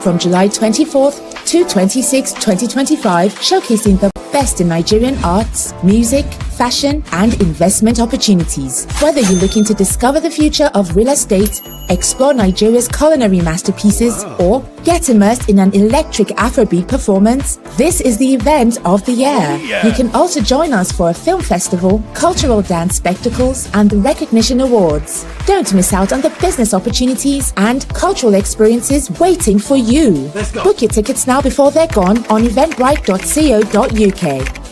from July 24th to 26th, 2025, showcasing the best in Nigerian arts, music, fashion, and investment opportunities. Whether you're looking to discover the future of real estate, explore Nigeria's culinary masterpieces, or get immersed in an electric Afrobeat performance, this is the event of the year. You can also join us for a film festival, cultural dance spectacles, and the recognition awards. Don't miss out on the business opportunities and cultural experiences waiting for you. Book your tickets now before they're gone on eventbrite.co.uk.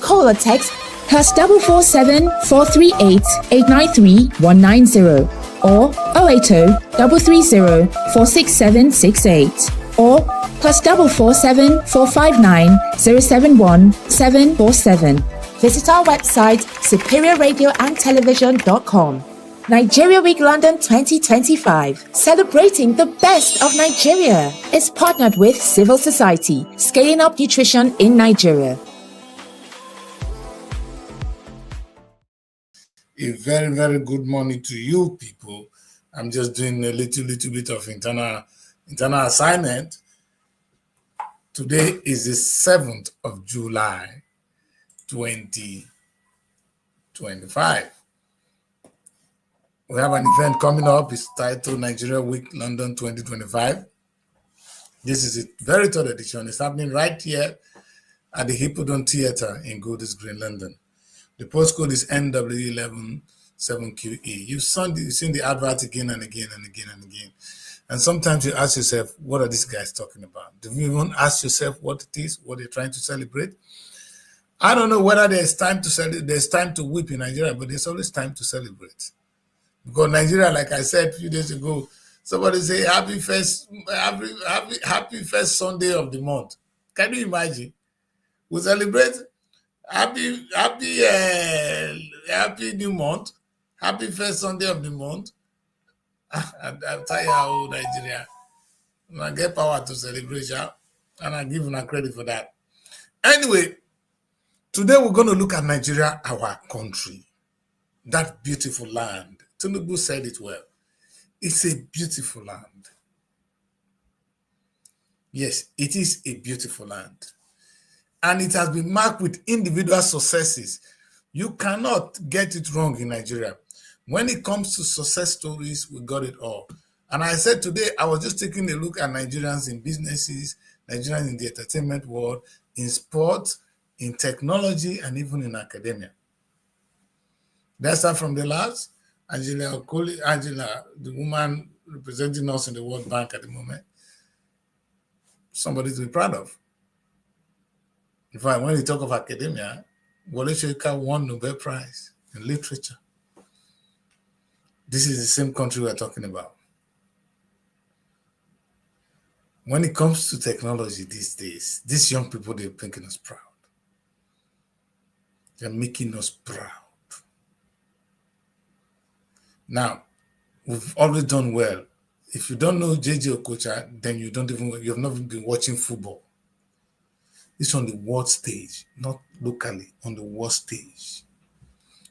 Call or text +447 438 893 190 or 080 330 46768 or +447 459 071 747. Visit our website superiorradioandtelevision.com. Nigeria Week London 2025, celebrating the best of Nigeria, is partnered with Civil Society, scaling up nutrition in Nigeria. A very, very good morning to you people. I'm just doing a little bit of internal assignment. Today is the 7th of July, 2025. We have an event coming up. It's titled Nigeria Week London 2025. This is the very third edition. It's happening right here at the Hippodrome Theatre in Golders Green, London. The postcode is NW117QE. You've seen the advert again and again and again and again. And sometimes you ask yourself, what are these guys talking about? Do you even ask yourself what it is, what they're trying to celebrate? I don't know whether there's time to celebrate, there's time to weep in Nigeria, but there's always time to celebrate. Because Nigeria, like I said a few days ago, somebody say happy first Sunday of the month. Can you imagine? We celebrate happy new month, happy first Sunday of the month. I'm tired of Nigeria. I get power to celebrate, and I give them credit for that. Anyway, today we're going to look at Nigeria, our country, that beautiful land. Tinubu said it well. It's a beautiful land. Yes, it is a beautiful land. And it has been marked with individual successes. You cannot get it wrong in Nigeria. When it comes to success stories, we got it all. And I said today, I was just taking a look at Nigerians in businesses, Nigerians in the entertainment world, in sports, in technology, and even in academia. Let's start from the last. Angela, the woman representing us in the World Bank at the moment, somebody to be proud of. In fact, when you talk of academia, Wole Soyinka won Nobel Prize in literature. This is the same country we're talking about. When it comes to technology these days, these young people, they're making us proud. They're making us proud. Now, we've always done well. If you don't know JJ Okocha, then you've not even been watching football. It's on the world stage, not locally, on the world stage.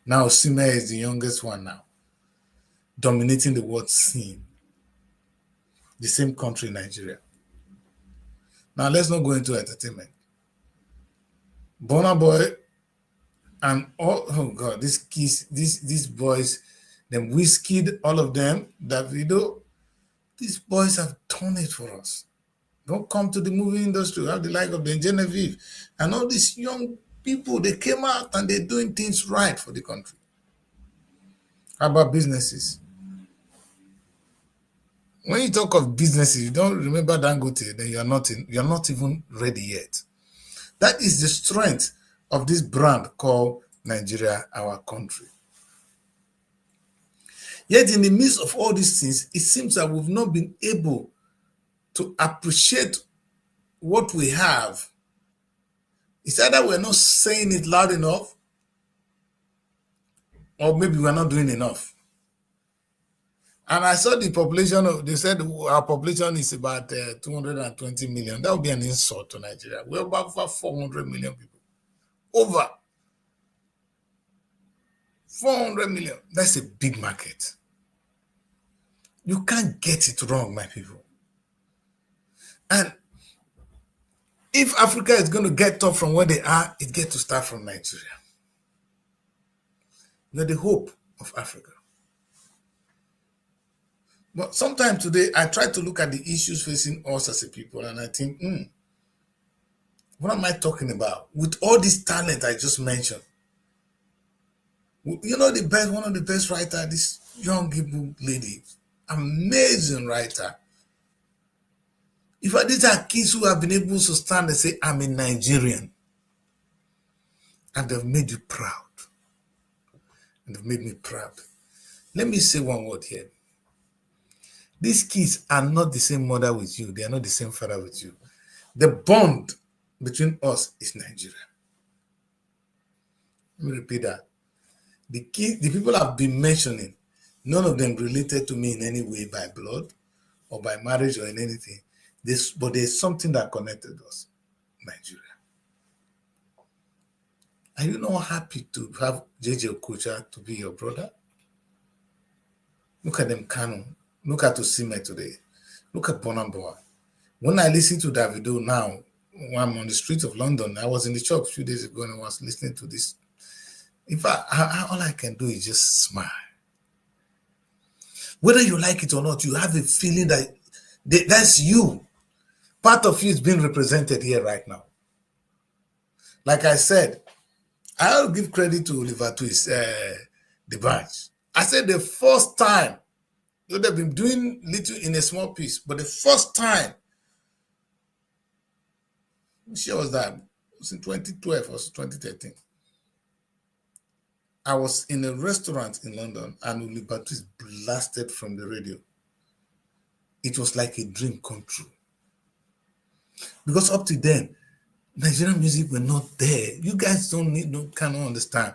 Now, Osimhen is the youngest one now, dominating the world scene. The same country, Nigeria. Now, let's not go into entertainment. Burna Boy and oh God, these boys, them Wizkid, all of them, Davido, these boys have done it for us. Don't come to the movie industry, have the like of the Genevieve and all these young people, they came out and they're doing things right for the country. How about businesses? When you talk of businesses, you don't remember Dangote, then you're not even ready yet. That is the strength of this brand called Nigeria, our country. Yet in the midst of all these things, it seems that we've not been able to appreciate what we have. It's either we're not saying it loud enough, or maybe we're not doing enough. And I saw the population, they said our population is about 220 million. That would be an insult to Nigeria. We're about 400 million people. Over 400 million. That's a big market. You can't get it wrong, my people. And If Africa is going to get up from where they are, it gets to start from Nigeria. You're the hope of Africa. But sometimes today, I try to look at the issues facing us as a people, and I think, what am I talking about? With all this talent I just mentioned, you know, one of the best writer, this young Igbo lady, amazing writer. If these are kids who have been able to stand and say, I'm a Nigerian, and they've made you proud, and they've made me proud. Let me say one word here. These kids are not the same mother with you. They are not the same father with you. The bond between us is Nigeria. Let me repeat that. The people I've been mentioning, none of them related to me in any way by blood or by marriage or in anything. But there's something that connected us, Nigeria. Are you not happy to have JJ Okocha to be your brother? Look at them Kanu. Look at Osimhen today. Look at Burna Boy. When I listen to Davido now, when I'm on the streets of London, I was in the shop a few days ago and I was listening to this. In fact, all I can do is just smile. Whether you like it or not, you have a feeling that that's you. Part of you is being represented here right now. Like I said, I'll give credit to Oliver Twist, the bunch. I said the first time, they've been doing little in a small piece, but the first time, which year was that? It was in 2012 or 2013. I was in a restaurant in London and Oliver Twist blasted from the radio. It was like a dream come true. Because up to then, Nigerian music were not there. You guys cannot understand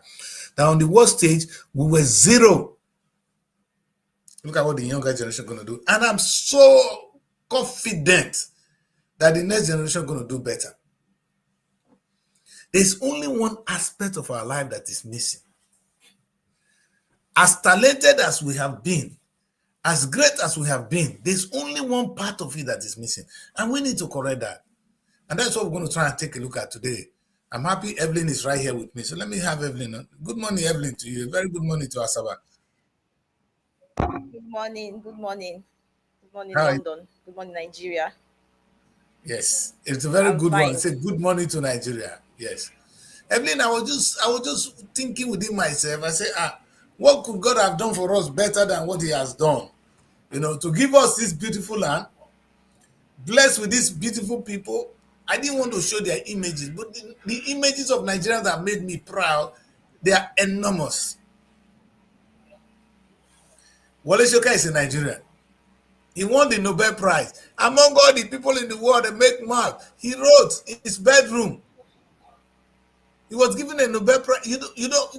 that on the world stage, we were zero. Look at what the younger generation are going to do. And I'm so confident that the next generation are going to do better. There's only one aspect of our life that is missing. As talented as we have been, as great as we have been, there's only one part of it that is missing. And we need to correct that. And that's what we're going to try and take a look at today. I'm happy Evelyn is right here with me. So let me have Evelyn on. Good morning, Evelyn, to you. Very good morning to Asaba. Good morning. Good morning. Good morning, Hi. London. Good morning, Nigeria. Yes, it's a very I'm good fine. one. Say good morning to Nigeria. Yes. Evelyn, I was just thinking within myself. I say, what could God have done for us better than what he has done? You know, to give us this beautiful land, blessed with these beautiful people. I didn't want to show their images, but the images of Nigeria that made me proud, they are enormous. Wole Soyinka is a Nigerian. He won the Nobel Prize. Among all the people in the world that make math, he wrote in his bedroom. He was given a Nobel Prize. You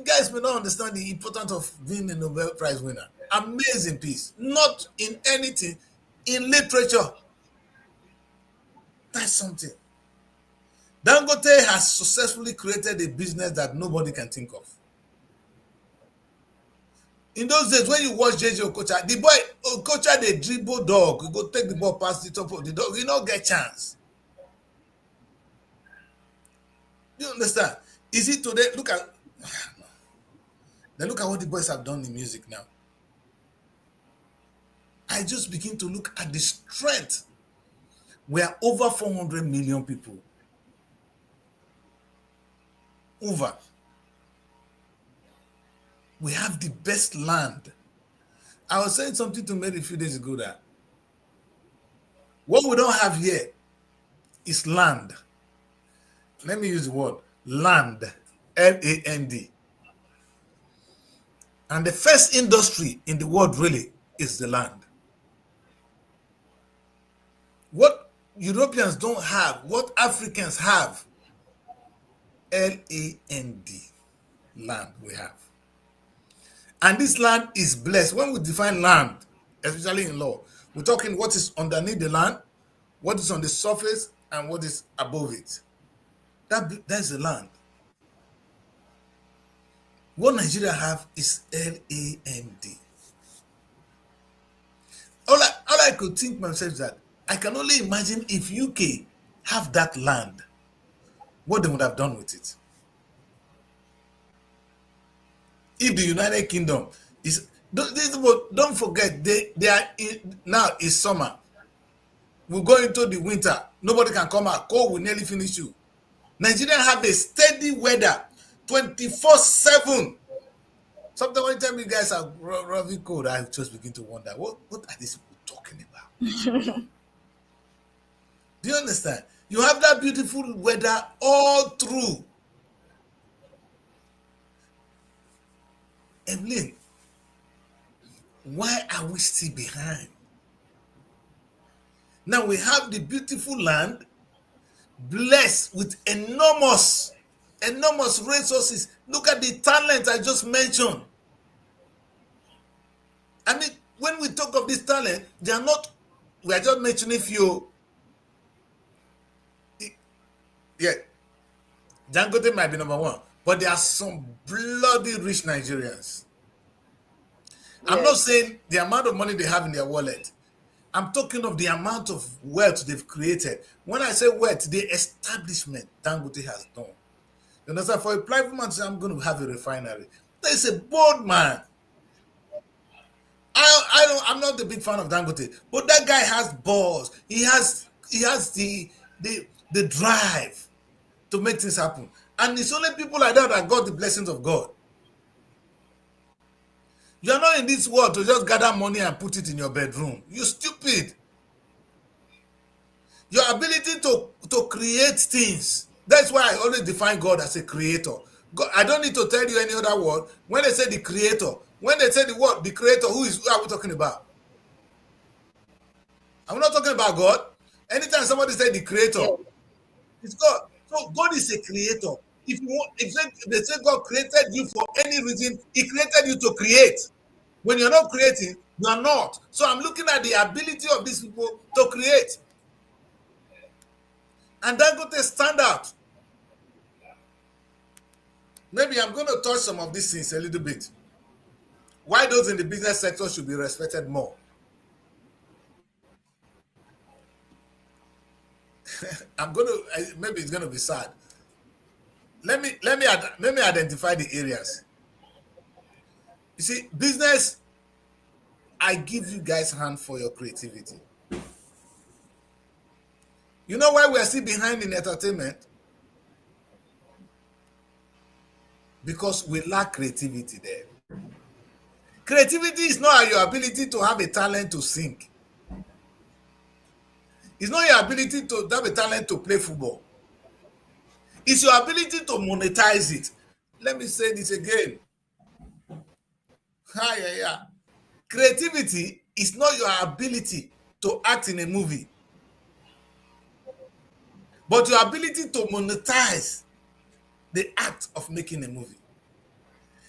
guys may not understand the importance of being a Nobel Prize winner. Amazing piece. Not in anything, in literature. That's something. Dangote has successfully created a business that nobody can think of. In those days, when you watch JJ Okocha, the boy Okocha, the dribble dog, you go take the ball past the top of the dog, you don't get chance. You understand? Is it today? Look at what the boys have done in music now. I just begin to look at the strength. We are over 400 million people. Over. We have the best land. I was saying something to Mary a few days ago that what we don't have here is land. Let me use the word land, L-A-N-D. And the first industry in the world really is the land. What Europeans don't have, what Africans have, L-A-N-D, land we have. And this land is blessed. When we define land, especially in law, we're talking what is underneath the land, what is on the surface, and what is above it. That's the land. What Nigeria have is L-A-N-D. All I could think myself is that I can only imagine if UK have that land, what they would have done with it. If the United Kingdom is, don't forget, they are in, now is summer. We go into the winter. Nobody can come out. Cold will nearly finish you. Nigeria have a steady weather, 24/7. Sometimes when you tell me guys are roughly cold, I just begin to wonder, what are these people talking about? Do you understand? You have that beautiful weather all through. Evelyn, why are we still behind? Now we have the beautiful land, blessed with enormous resources. Look at the talent I just mentioned. I mean, when we talk of this talent, they are not, we are just mentioning few. Yeah, Dangote might be number one, but there are some bloody rich Nigerians. I'm not saying the amount of money they have in their wallet. I'm talking of the amount of wealth they've created. When I say wealth, the establishment Dangote has done. You understand? For a private man to say, I'm going to have a refinery, there's a bold man. I'm not a big fan of Dangote, but that guy has balls. He has the drive to make things happen. And it's only people like that got the blessings of God. You're not in this world to just gather money and put it in your bedroom. You're stupid. Your ability to create things. That's why I always define God as a creator. God, I don't need to tell you any other word. When they say the creator, when they say the word the creator, who are we talking about? I'm not talking about God. Anytime somebody say the creator, it's God. So God is a creator. If they say God created you for any reason, He created you to create. When you're not creating, you are not. So I'm looking at the ability of these people to create. And then go to stand out. Maybe I'm going to touch some of these things a little bit. Why those in the business sector should be respected more. Maybe it's going to be sad. Let me identify the areas. You see, business, I give you guys hand for your creativity. You know why we are still behind in entertainment? Because we lack creativity there. Creativity is not your ability to have a talent to sing. It's not your ability to have a talent to play football. It's your ability to monetize it. Let me say this again. Creativity is not your ability to act in a movie, but your ability to monetize the act of making a movie.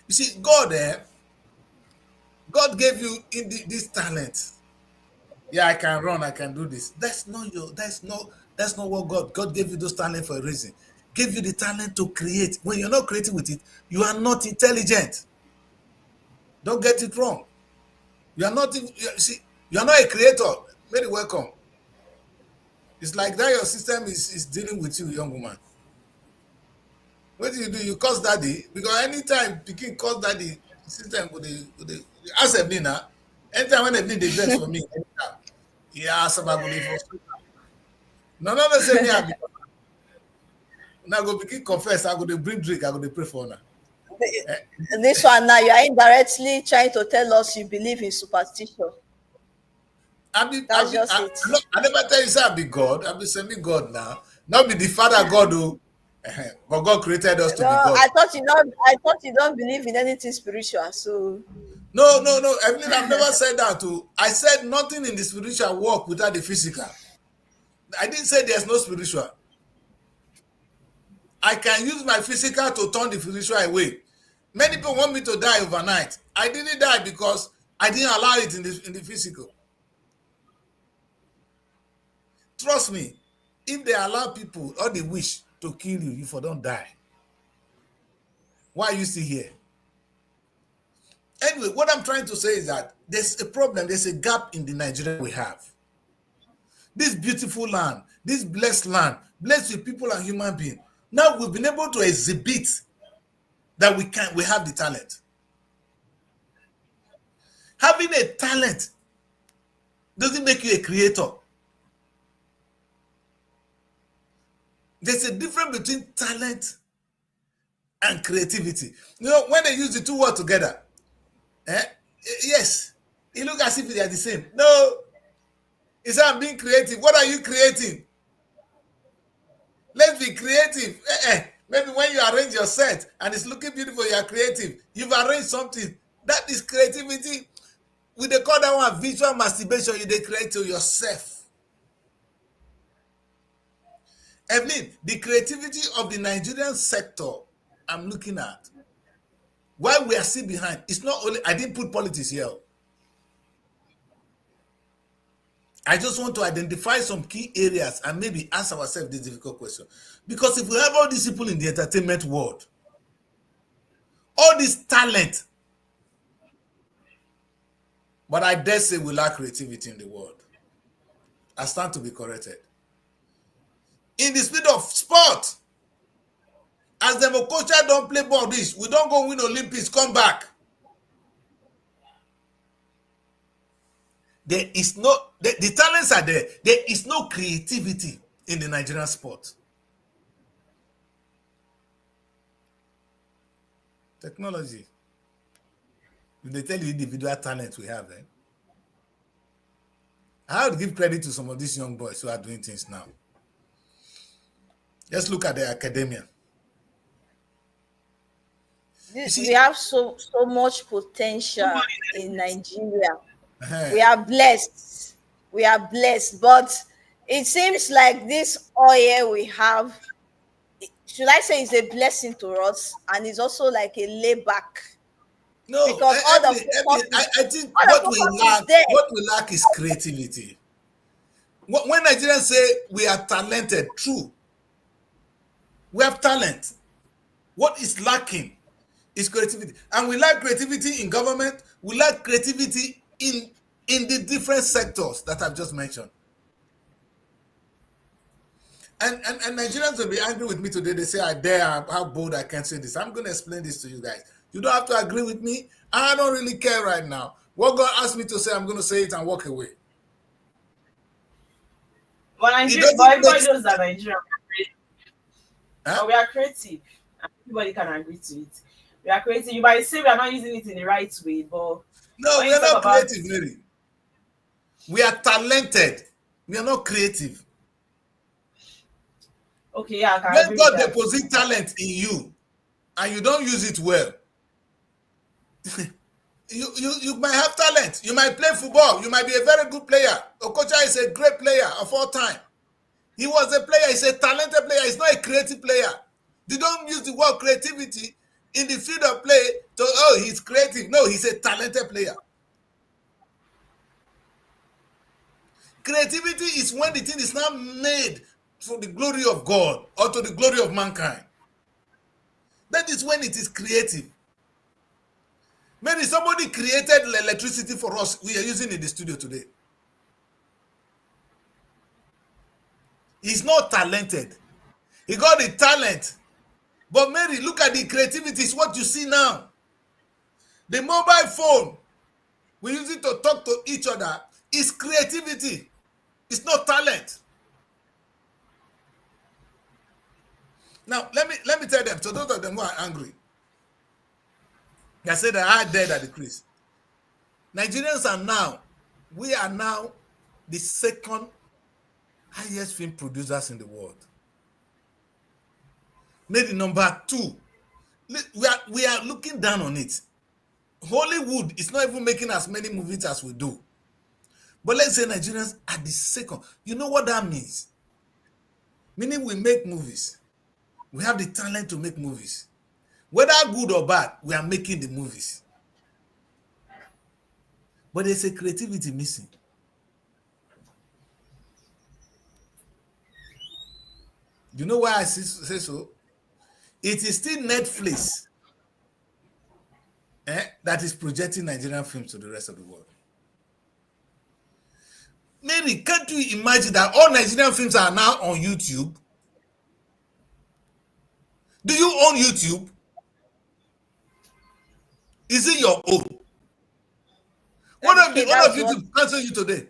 You see, God gave you this talent. Yeah, I can run, I can do this. That's not what God gave you those talents for a reason. Gave you the talent to create. When you're not creating with it, you are not intelligent. Don't get it wrong. You are not a creator. Very welcome. It's like that your system is dealing with you, young woman. What do? You curse daddy? Because anytime picking curse daddy, system would ask Evelyn. Anytime when Evelyn they dress for me, yeah, somebody for no, say me. Now go begin confess. I go to bring drink. I go to pray for her. This one now, you are indirectly trying to tell us you believe in superstition. I never tell you say I be God. I be semi God now. Not be the Father God who, but God created us to be God. I thought you don't believe in anything spiritual. So no. Evelyn, I've never said that too. I said nothing in the spiritual work without the physical. I didn't say there's no spiritual. I can use my physical to turn the spiritual away. Many people want me to die overnight. I didn't die because I didn't allow it in the physical. Trust me, if they allow people or they wish to kill you, you for don't die. Why are you still here? Anyway, what I'm trying to say is that there's a problem, there's a gap in the Nigeria we have. This beautiful land, this blessed land, blessed with people and human beings. Now we've been able to exhibit that we have the talent. Having a talent doesn't make you a creator. There's a difference between talent and creativity. You know, when they use the two words together, yes, it looks as if they are the same. No, it's I'm being creative. What are you creating? Let's be creative. Maybe when you arrange your set and it's looking beautiful, you are creative. You've arranged something. That is creativity. We they call that one visual masturbation. You they create to yourself. Evelyn, the creativity of the Nigerian sector I'm looking at, why we are still behind, it's not only, I didn't put politics here. I just want to identify some key areas and maybe ask ourselves this difficult question. Because if we have all these people in the entertainment world, all this talent, but I dare say we lack creativity in the world. I stand to be corrected. In the spirit of sport, as the Okocha don't play ball this, we don't go win Olympics, come back. There is no, the talents are there. There is no creativity in the Nigerian sport. Technology. They tell you individual talent we have, I would give credit to some of these young boys who are doing things now. Just look at the academia. We have so much potential in Nigeria. We are blessed. We are blessed. But it seems like this oil we have, should I say, is a blessing to us, and it's also like a layback. No, because I think what we lack is creativity. When Nigerians say we are talented, true. We have talent. What is lacking is creativity. And we lack creativity in government. We lack creativity in the different sectors that I've just mentioned. And Nigerians will be angry with me today. They say, I dare, how bold I can say this. I'm going to explain this to you guys. You don't have to agree with me. I don't really care right now. What God asked me to say, I'm going to say it and walk away. But everybody knows that Nigeria are creative. But we are creative. Everybody can agree to it. We are creative. You might say we are not using it in the right way, but no, we are not creative, Mary. We are talented. We are not creative. Okay, yeah, I can when agree God with that. deposit talent in you and you don't use it well, you might have talent. You might play football. You might be a very good player. Okocha is a great player of all time. He was a player. He's a talented player. He's not a creative player. They don't use the word creativity in the field of play to, oh, he's creative. No, he's a talented player. Creativity is when the thing is not made for the glory of God or to the glory of mankind. That is when it is creative. Maybe somebody created electricity for us. We are using in the studio today. He's not talented. He got the talent. But Mary, look at the creativity. It's what you see now. The mobile phone, we use it to talk to each other. It's creativity. It's not talent. Now, let me tell them, to those of them who are angry, they say that I dead at the crease. Nigerians are now, we are now the second highest film producers in the world. Maybe number 2. We are looking down on it. Hollywood is not even making as many movies as we do. But let's say Nigerians are the second. You know what that means? Meaning we make movies. We have the talent to make movies. Whether good or bad, we are making the movies. But there's a creativity missing. You know why I say so? It is still Netflix that is projecting Nigerian films to the rest of the world. Mary, can't you imagine that all Nigerian films are now on YouTube? Do you own YouTube? Is it your own? One of YouTube cancel you today.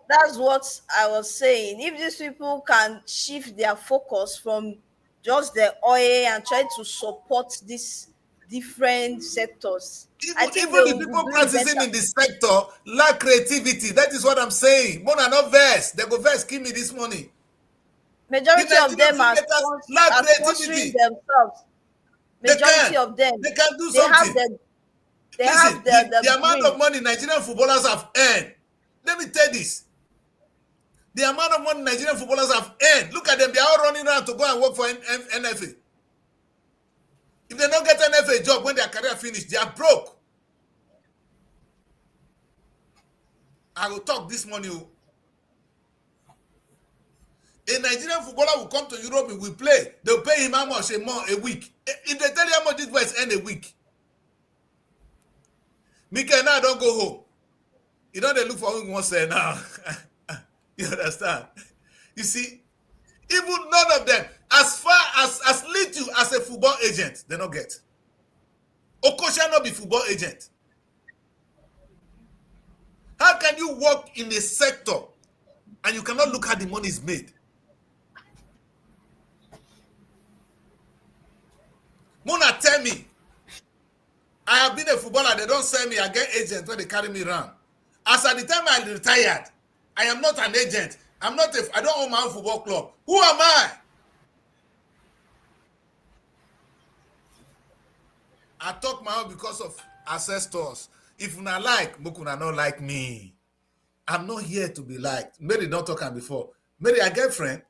That's what I was saying. If these people can shift their focus from just the oil and try to support these different sectors, even the people practicing in this sector lack creativity. That is what I'm saying. More than not verse. They go verse, give me this money. Majority of them are sponsoring themselves. Majority of them. They can do something. The amount of money Nigerian footballers have earned. Let me tell this. The amount of money Nigerian footballers have earned. Look at them. They are all running around to go and work for NFA. If they don't get an NFA job when their career finished, they are broke. I will talk this morning. A Nigerian footballer will come to Europe, he will play. They'll pay him how much a week. If they tell you how much this boys earn a week, Mikel now don't go home. You know they look for who wants to say now. You understand? You see, even none of them, as far as little as a football agent, they don't get. Okocha not be football agent. How can you work in a sector and you cannot look how the money is made? Mona tell me, I have been a footballer, they don't sell me, I get agents when they carry me around. As at the time I retired, I am not an agent. I don't own my own football club. Who am I? I talk my own because of ancestors. If una like, Mokuna not like me. I'm not here to be liked. Mary don't talk before. Mary, I get friend.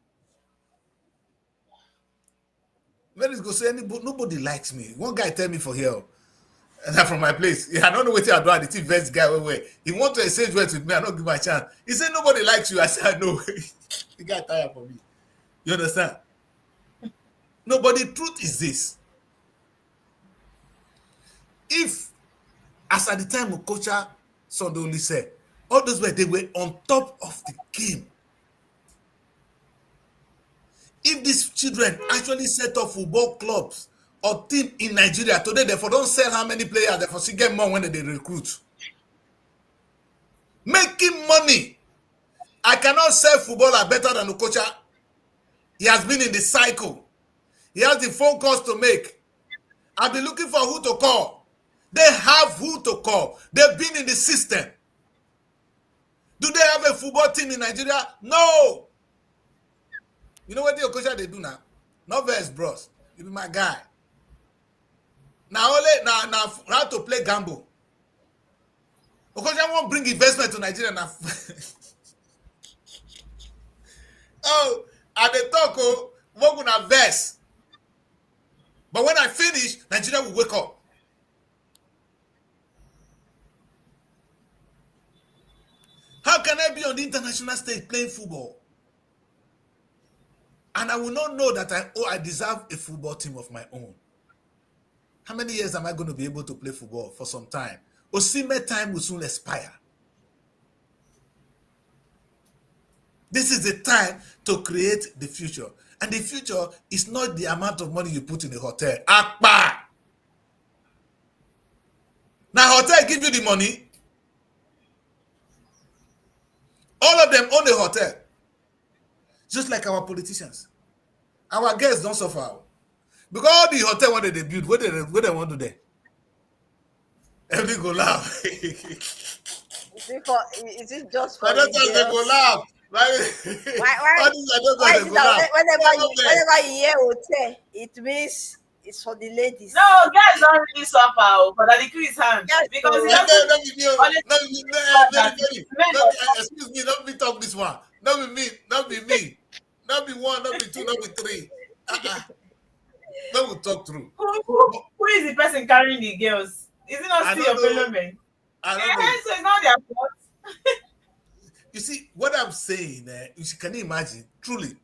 Mary's go say nobody likes me. One guy tell me for here. And from my place. I don't know what I do at the best guy where he want to exchange words with me. I don't give my chance. He said nobody likes you. I said no. The guy tired for me. You understand? Nobody. Truth is this. If as at the time Okocha Sondoli said, all those were they were on top of the game. If these children actually set up football clubs or team in Nigeria today, therefore don't sell how many players, therefore she get more when they recruit. Making money. I cannot sell footballer better than Okocha. He has been in the cycle. He has the phone calls to make. I've been looking for who to call. They have who to call. They've been in the system. Do they have a football team in Nigeria? No. You know what the Okocha they do now? Not verse bros. You be my guy. Now how to play gamble. Okocha won't bring investment to Nigeria now. Oh, at the talk, we're gonna verse. But when I finish, Nigeria will wake up. How can I be on the international stage playing football? And I will not know that I deserve a football team of my own. How many years am I going to be able to play football? For some time. Osimhen time will soon expire. This is the time to create the future. And the future is not the amount of money you put in a hotel. Akpa! Now hotel give you the money. All of them own a hotel. Just like our politicians. Our guests don't suffer. Because all the hotel what they build, what they want to do? Everybody go laugh. Is it just for I don't think they go laugh. Why is it that whenever you hear hotel, it means it's for the ladies? No, guys don't really suffer, but I decrease his hand. Yes, because excuse me, not me talk this one. Not be me, not be me. Not be one, not be two, not be three. Let me talk through. Who is the person carrying the girls? Is it not still your fellow men? I don't know. So it's not their fault. You see, what I'm saying, can you imagine, truly,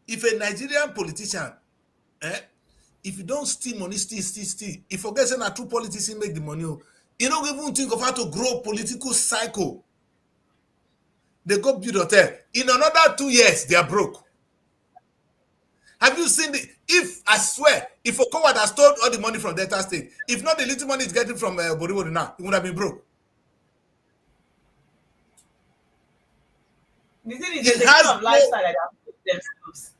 if a Nigerian politician, if you don't steal money, steal, if forget that true politicians make the money, you don't even think of how to grow political cycle. They go build hotel. In another 2 years, they are broke. Have you seen if I swear, if Okowa had stole all the money from Delta State, if not the little money he's getting from Boribori now, he would have been broke. The thing is, there's a kind of lifestyle that they have themselves,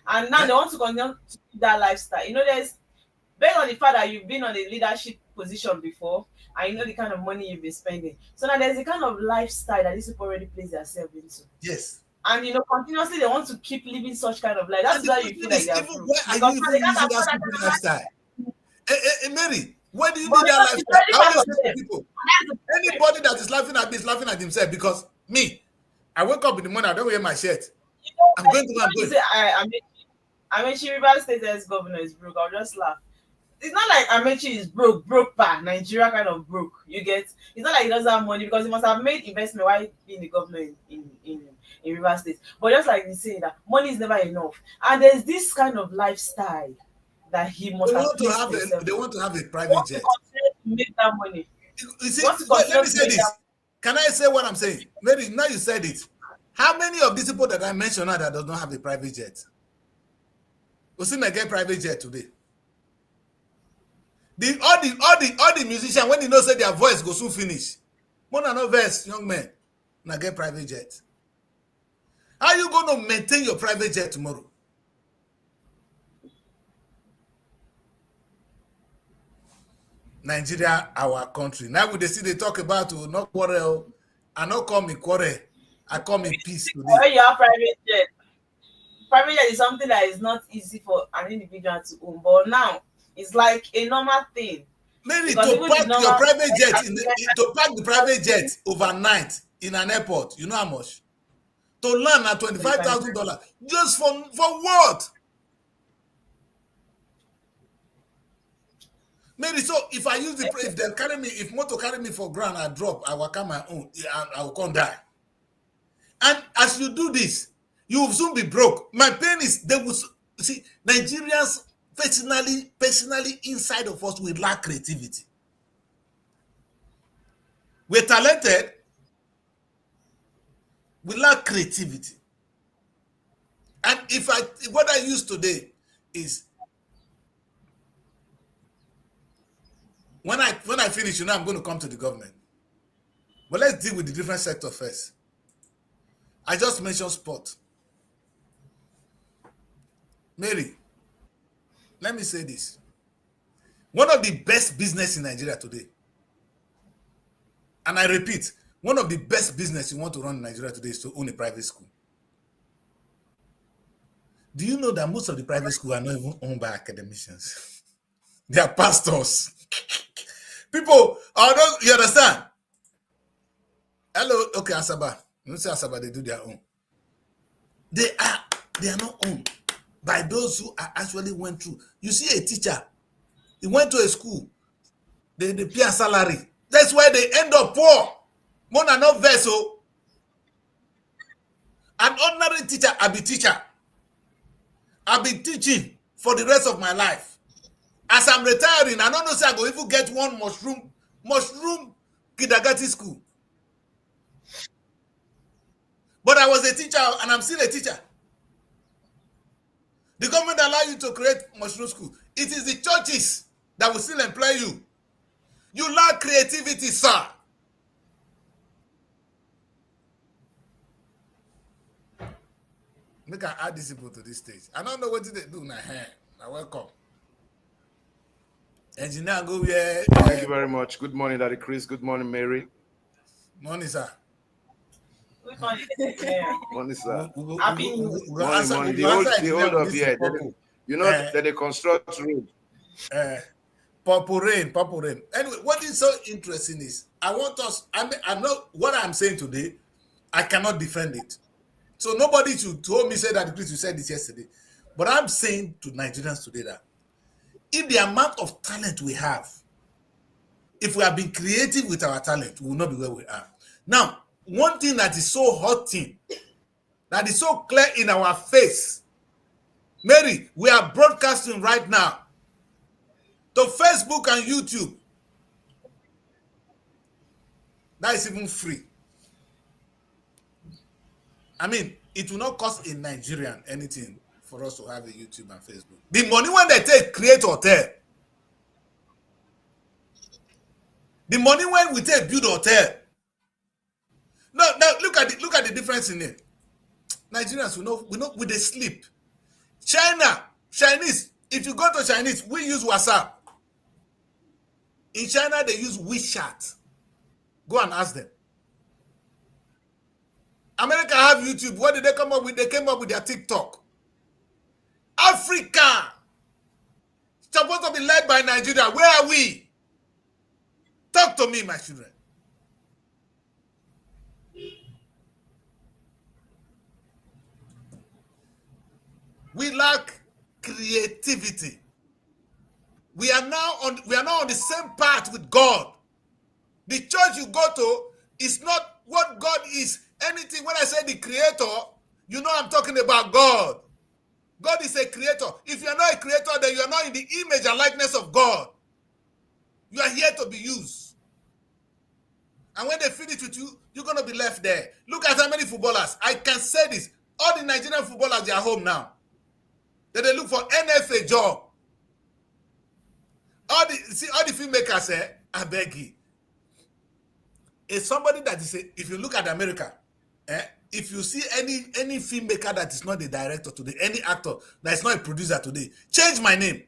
and now they want to continue to keep that lifestyle. You know, there's based on the fact that you've been on a leadership position before, and you know the kind of money you've been spending. So now there's a kind of lifestyle that these people already place themselves into. Yes. And you know, continuously they want to keep living such kind of life. That's why you feel like they're broke. Why are you even using that stupid lifestyle? Mary, why do you need that lifestyle? I always say to people, anybody that is laughing at me is laughing at himself, because me, I wake up in the morning, I don't wear my shirt. You know, I'm going to my say, Amaechi Rivers State as governor is broke. I'll just laugh. It's not like Amaechi is broke pa Nigeria kind of broke. You get? It's not like he doesn't have money, because he must have made investment while being the governor in Rivers State. But just like he's saying that money is never enough, and there's this kind of lifestyle that he must they want to have a private jet. To make that money. You see, let me say this. Can I say what I'm saying? Maybe now you said it. How many of these people that I mentioned now that does not have a private jet? Osime get private jet today. All the musicians, when they know say their voice go soon finish, more than no verse, young men, now get private jet. How are you going to maintain your private jet tomorrow? Nigeria, our country. Now they see they talk about not quarrel, and not call me quarrel. I call me peace today. When you have private jet, private jet is something that is not easy for an individual to own, but now it's like a normal thing. Maybe to park your private jet to park the private jet overnight in an airport, you know how much? To land at $25,000 just for what? Maybe so if I use if they carry me, if motor carry me for ground, I drop, I will come my own, I will come die. And as you do this, you will soon be broke. My pain is they will see Nigerians personally inside of us, we lack creativity. We're talented, we lack creativity. And what I use today is when I finish, I'm going to come to the government. But let's deal with the different sector first. I just mentioned sport. Mary, let me say this. One of the best business in Nigeria today, and I repeat, one of the best business you want to run in Nigeria today is to own a private school. Do you know that most of the private schools are not even owned by academicians? They are pastors. People, you understand? Hello, okay, Asaba. You say Asaba, they do their own. They are not owned by those who actually went through. You see a teacher, he went to a school, they pay a salary. That's why they end up poor. More than no vessel. An ordinary teacher, I'll be teacher. I'll be teaching for the rest of my life. As I'm retiring, I don't know if I go even get one mushroom kindergarten school. But I was a teacher and I'm still a teacher. The government allow you to create mushroom school. It is the churches that will still employ you. You lack creativity, sir. Make an add this people to this stage. I don't know what they do now. Now welcome. Engineer, go here. Thank you very much. Good morning, Daddy Chris. Good morning, Mary. Morning, sir. Good morning. Morning, sir. Morning. The old of here. You know that they construct road. Purple rain. Anyway, what is so interesting is I know what I'm saying today, I cannot defend it. So nobody should told me say that Chris, you said this yesterday. But I'm saying to Nigerians today that if the amount of talent we have, if we have been creative with our talent, we will not be where we are. Now, one thing that is so hot thing, that is so clear in our face, Mary, we are broadcasting right now to Facebook and YouTube. That is even free. I mean, it will not cost a Nigerian anything for us to have a YouTube and Facebook. The money when they take create hotel. The money when we take build hotel. No, look at the difference in it. Nigerians, we they sleep. Chinese. If you go to Chinese, we use WhatsApp. In China, they use WeChat. Go and ask them. America have YouTube. What did they come up with? They came up with their TikTok. Africa, supposed to be led by Nigeria. Where are we? Talk to me, my children. We lack creativity. We are now on the same path with God. The church you go to is not what God is. Anything, when I say the creator, you know I'm talking about God. God is a creator. If you are not a creator, then you are not in the image and likeness of God. You are here to be used. And when they finish with you, you're going to be left there. Look at how many footballers. I can say this. All the Nigerian footballers, they are home now. Then they look for NFA job. All the filmmakers say, I beg you. It's somebody that is if you look at America, if you see any filmmaker that is not the director today, any actor that is not a producer today, change my name.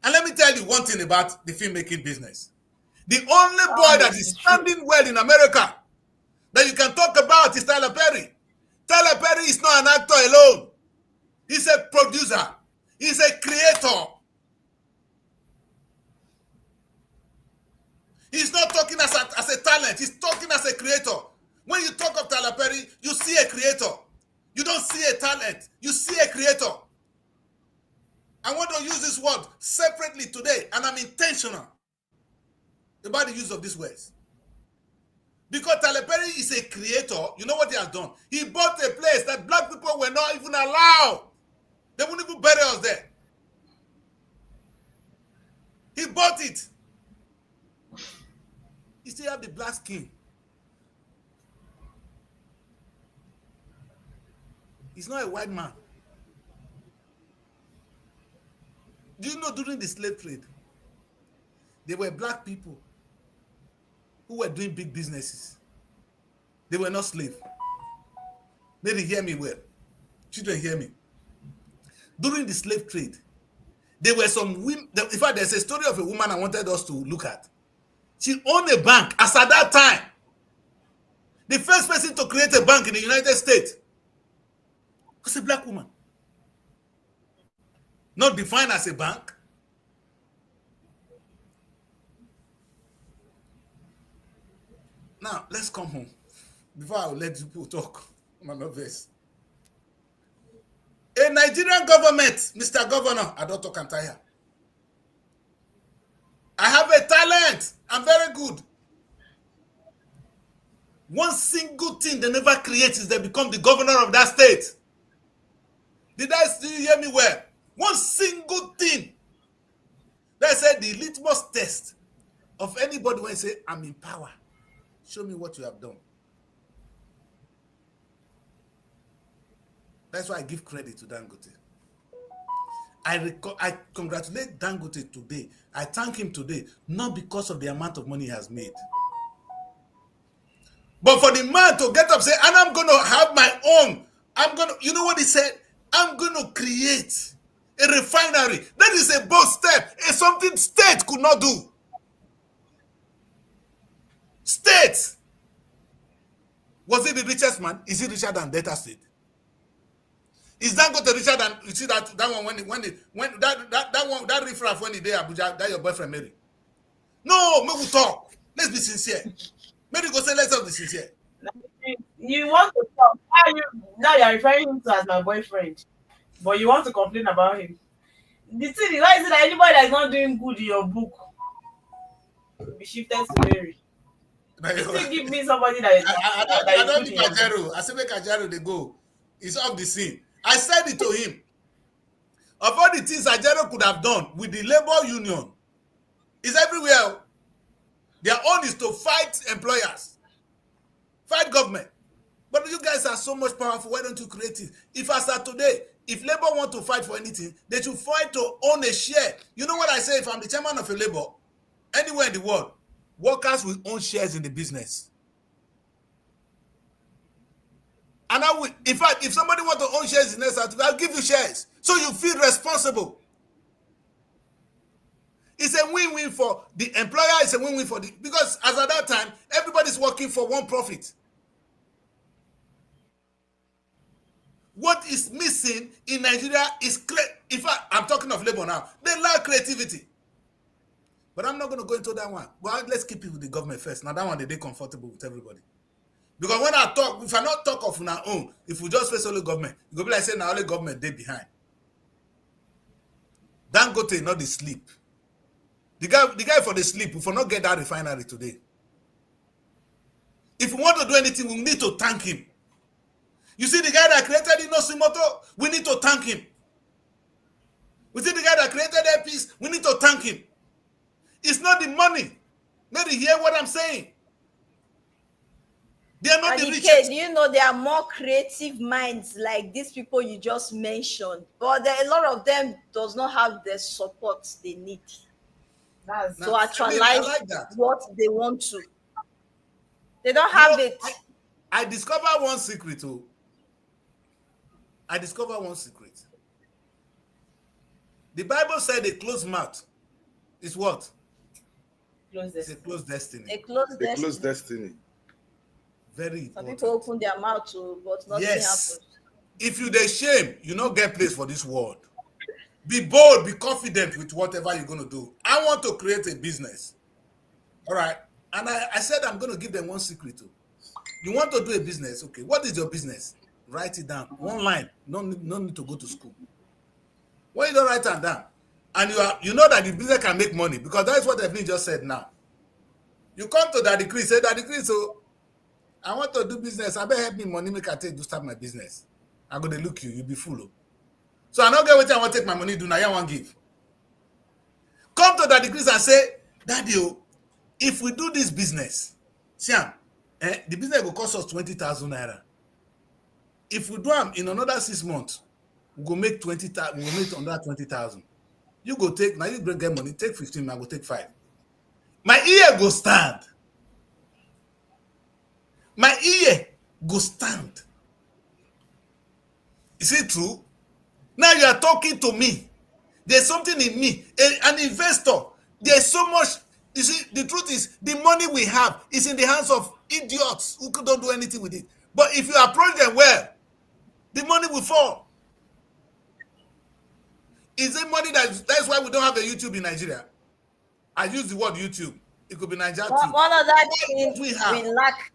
And let me tell you one thing about the filmmaking business. The only boy that is standing well in America that you can talk about is Tyler Perry. Tyler Perry is not an actor alone. He's a producer. He's a creator. He's not talking as a talent. He's talking as a creator. When you talk of Tyler Perry, you see a creator. You don't see a talent. You see a creator. I want to use this word separately today, and I'm intentional about the use of these words. Because Tyler Perry is a creator. You know what he has done? He bought a place that black people were not even allowed. They wouldn't even bury us there. He bought it. He still have the black skin. He's not a white man. Do you know during the slave trade, there were black people who were doing big businesses. They were not slaves. Maybe hear me well. Children, hear me. During the slave trade, there were some women. In fact, there's a story of a woman I wanted us to look at. She owned a bank as at that time. The first person to create a bank in the United States was a black woman. Not defined as a bank. Now, let's come home. Before I will let people talk, I'm nervous. A Nigerian government, Mr. Governor, I don't talk and tire. I have a talent. I'm very good. One single thing they never create is they become the governor of that state. Did you hear me well? One single thing. They said the litmus test of anybody when they say, I'm in power. Show me what you have done. That's why I give credit to Dangote. I congratulate Dangote today. I thank him today, not because of the amount of money he has made, but for the man to get up and say, and I'm going to have my own. You know what he said? I'm going to create a refinery. That is a bold step. It's something state could not do. State. Was he the richest man? Is he richer than Delta State? Is Dangote richer than, you see that one that riffraff when he did Abuja, that your boyfriend married? No, maybe we talk. Let's be sincere. Maybe go say let's be sincere. You want to talk. Now you're referring him to as my boyfriend, but you want to complain about him. The thing is, why is it that anybody that is not doing good in your book will be shifted to Mary? You still give me somebody that is I don't think Kajero. I say make Kajero they go. It's off the scene. I said it to him. Of all the things Kajero could have done with the labor union, it's everywhere. Their own is to fight employers, fight government. But you guys are so much powerful. Why don't you create it? If as of today, if Labour want to fight for anything, they should fight to own a share. You know what I say? If I'm the chairman of a Labour, anywhere in the world, workers will own shares in the business. And I will, in fact, if somebody want to own shares in this, I'll give you shares. So you feel responsible. It's a win-win for the employer, it's a win-win for the, because as at that time, everybody's working for one profit. What is missing in Nigeria is, in fact, I'm talking of Labour now, they lack creativity. But I'm not going to go into that one. Well, let's keep it with the government first. Now that one, they're comfortable with everybody. Because when I talk, if I not talk of our own, if we just face only government, it will be like saying now only government they behind. Dangote not the sleep. The guy for the sleep, we will not get that refinery today. If we want to do anything, we need to thank him. You see the guy that created Inosimoto, we need to thank him. We see the guy that created Airpeace, we need to thank him. It's not the money. Maybe hear what I'm saying. They are not the richest. Do you know there are more creative minds like these people you just mentioned, but a lot of them does not have the support they need to actualize what they want to. They don't have it. I discovered one secret too. I discovered one secret. The Bible said a closed mouth is what? It's a closed destiny. A closed destiny. Very important. Some people open their mouth too, but nothing happens. If you dey shame, you not get place for this world. Be bold, be confident with whatever you're going to do. I want to create a business. All right. And I said I'm going to give them one secret too. You want to do a business? Okay. What is your business? Write it down. One line. No need to go to school. When you don't write it down, and you know that the business can make money, because that's what Evelyn just said now. You come to Daddy Chris, say, Daddy Chris, so I want to do business. I better help me money make I take to start my business. I'm going to look you be full. So I don't get what I want to take my money do now. I want to give. Come to Daddy Chris and say, Daddy, if we do this business, Siam, the business will cost us 20,000 naira. If we do them in another 6 months, we will make 20,000. We will make another 20,000. You go take, now you get money, take 15, I will take 5. My ear go stand. My ear go stand. Is it true? Now you are talking to me. There's something in me. An investor. There's so much. You see, the truth is, the money we have is in the hands of idiots who don't do anything with it. But if you approach them well, the money will fall. Is it money that's why we don't have a YouTube in Nigeria? I use the word YouTube. It could be Nigeria too. One of that things we lack.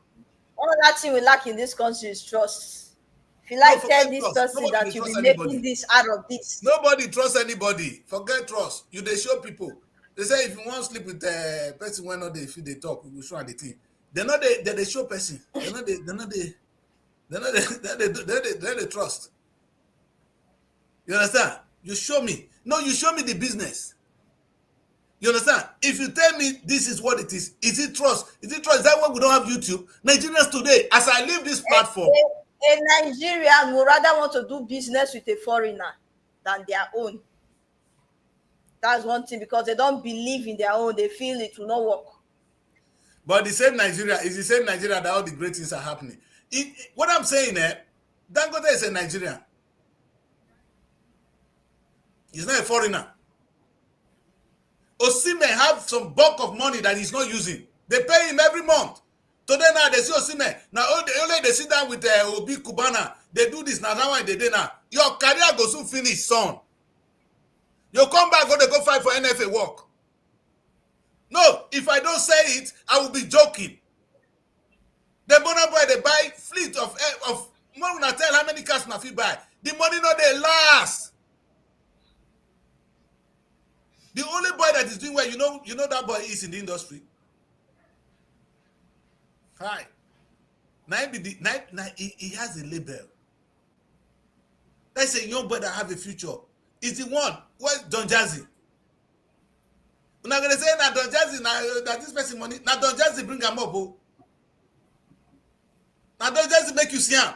One of that thing we lack in this country is trust. If you like tell this person that you'll be making this out of this. Nobody trusts anybody. Forget trust. You they show people. They say if you want to sleep with a person when not they feel they talk, we will show the thing. They're not they show person. They're not they trust. You understand? You show me. No, you show me the business. You understand? If you tell me this is what it is it trust? Is it trust? Is that why we don't have YouTube? Nigerians today, as I leave this platform. A Nigerian would rather want to do business with a foreigner than their own. That's one thing, because they don't believe in their own. They feel it will not work. But the same Nigeria is the same Nigeria that all the great things are happening. What I'm saying, Dangote is a Nigerian. He's not a foreigner. Osimhen have some bulk of money that he's not using. They pay him every month. Today now they see Osimhen. Now only they sit down with Obi Kubana. They do this now. That one they do now. Your career goes soon finish, son. You come back, go fight for NFA work. No, if I don't say it, I will be joking. The Bona Boy, they buy fleet of more than tell how many cars na fit buy. The money not they last. The only boy that is doing well, you know that boy is in the industry. Hi. Now he has a label. That's a young boy that have a future. Is the one. Where's Don Jazzy? We're not gonna say that Don Jazzy that this person money. Now Don Jazzy bring him up. Oh. Now Don Jazzy make you see him.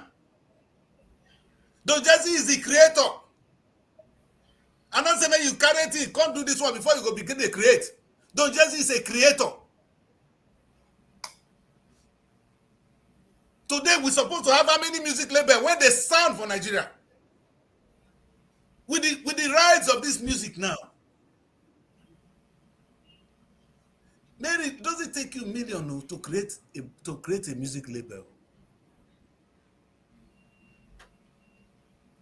Don Jazzy is the creator. I'm not saying you carry it, can't do this one before you go begin to create. Don Jazzy is a creator. Today we're supposed to have how many music labels when they sound for Nigeria? With the rise of this music now. Mary, does it take you millions to create a music label?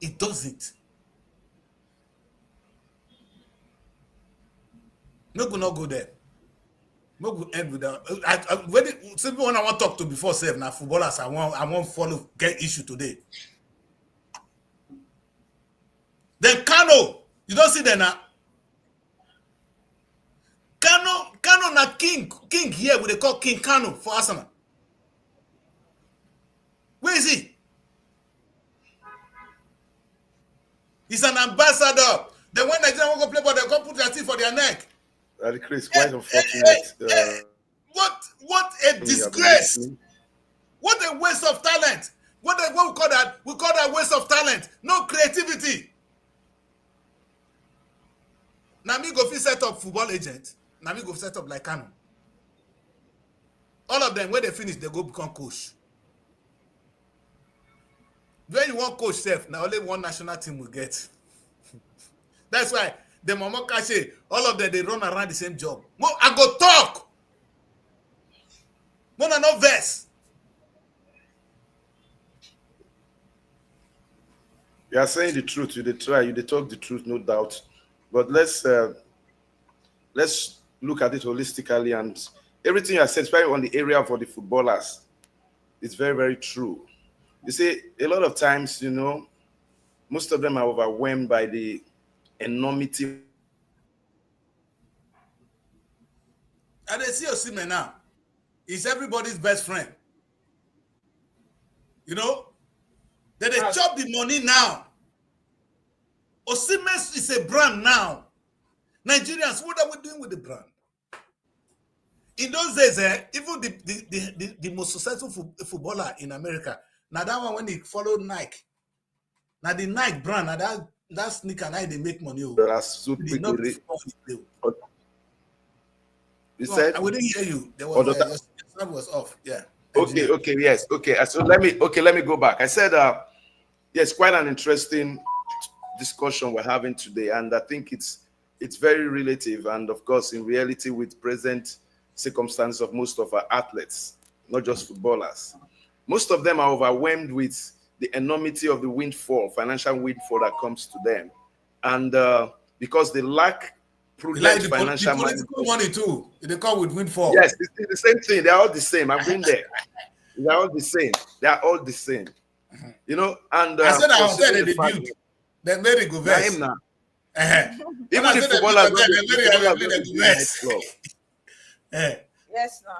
It doesn't. No, go not go there. No, go end with that. When I want to talk to before save now footballers, I want follow get issue today. Then Kano, you don't see them now. Kano na king here, we they call King Kano for Arsenal. Where is he? He's an ambassador. Then when Nigeria want to play ball, they go put their teeth for their neck. Chris, quite unfortunate. What a disgrace! What a waste of talent! What we call that? We call that waste of talent. No creativity. Now me go fit set up football agent. Now me go set up like Kano. All of them, when they finish, they go become coach. When you want coach self, now only one national team will get. That's why the Mama Kache, all of them, they run around the same job. I go talk. No verse. You are saying the truth. You try. You talk the truth, no doubt. But let's look at it holistically, and everything you have said, especially on the area for the footballers, it's very, very true. You see, a lot of times, most of them are overwhelmed by the enormity. And they see Osimhen now. He's everybody's best friend. Then they chop the money now. Osimhen is a brand now. Nigerians, what are we doing with the brand? In those days, even the most successful footballer in America, now that one when he followed Nike, now the Nike brand, now that sneaker now they make money. That's so quickly. You said I wouldn't hear you. There was your sound was off. Yeah. Okay, yes. Okay. So let me go back. I said yes, quite an interesting discussion we're having today, and I think it's very relative, and of course in reality with present circumstances of most of our athletes, not just footballers. Most of them are overwhelmed with the enormity of the financial windfall that comes to them, and because they lack prudent financial political money too. They come with windfall. Yes, it's the same thing. They're all the same. I've been there. They're all the same. They're all the same. And I said I was saying the debut. Then Mary go best. Even the footballers Yes, no.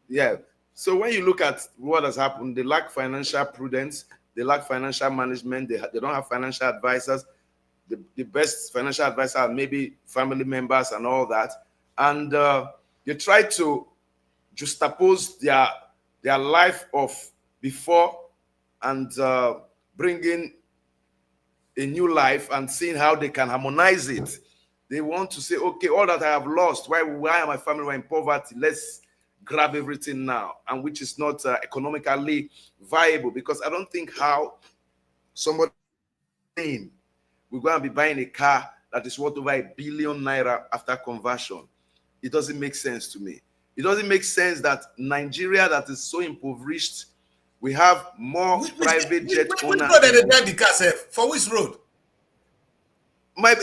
Yeah. So when you look at what has happened, they lack financial prudence, they lack financial management, they don't have financial advisors. The best financial advisors are maybe family members and all that. And they try to juxtapose their life of before and bring in a new life and seeing how they can harmonize it. They want to say, okay, all that I have lost, why am my family in poverty? Let's grab everything now, and which is not economically viable, because I don't think how somebody we're going to be buying a car that is worth over ₦1 billion after conversion. It doesn't make sense to me. It doesn't make sense that Nigeria, that is so impoverished, we have more private jet owners. Which road did they drive the car, sir? For which road?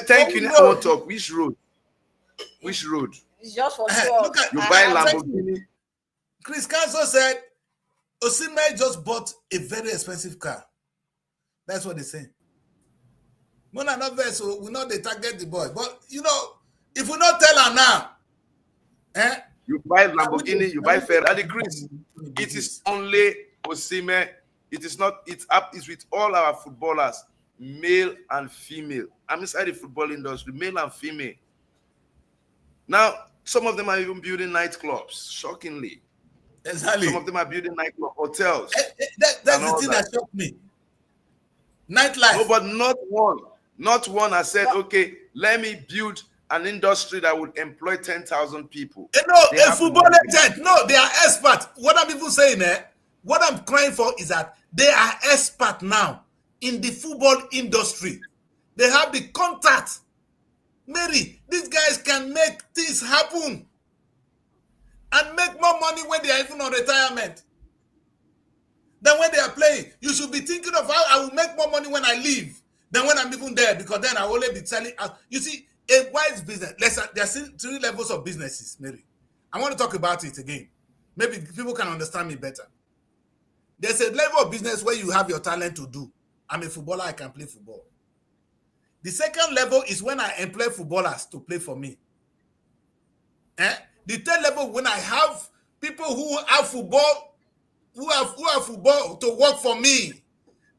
Thank you. I want to talk. Which road? Which road? It's just for sure. You buy Lamborghini. Chris Canso said, Osimhen just bought a very expensive car. That's what they say. Mona not there, so we know they target the boy. But if we not tell her now, you buy Lamborghini, you buy Ferrari, Chris. It is only Osimhen. It is not. It's with all our footballers, male and female. I'm inside the football industry, male and female. Now, some of them are even building nightclubs. Shockingly, exactly. Some of them are building nightclub hotels. That's the thing that shocked me. Nightlife. No, but not one has said, okay, let me build an industry that would employ 10,000 people. A football agent. No, they are experts. What I'm even saying, what I'm crying for is that they are experts now in the football industry. They have the contact. Mary, these guys can make things happen and make more money when they are even on retirement than when they are playing. You should be thinking of how I will make more money when I leave than when I'm even there, because then I will only be selling. You see, a wise business. There are 3 levels of businesses, Mary. I want to talk about it again. Maybe people can understand me better. There's a level of business where you have your talent to do. I'm a footballer, I can play football. The second level is when I employ footballers to play for me. The third level, when I have people who have football, who have football to work for me.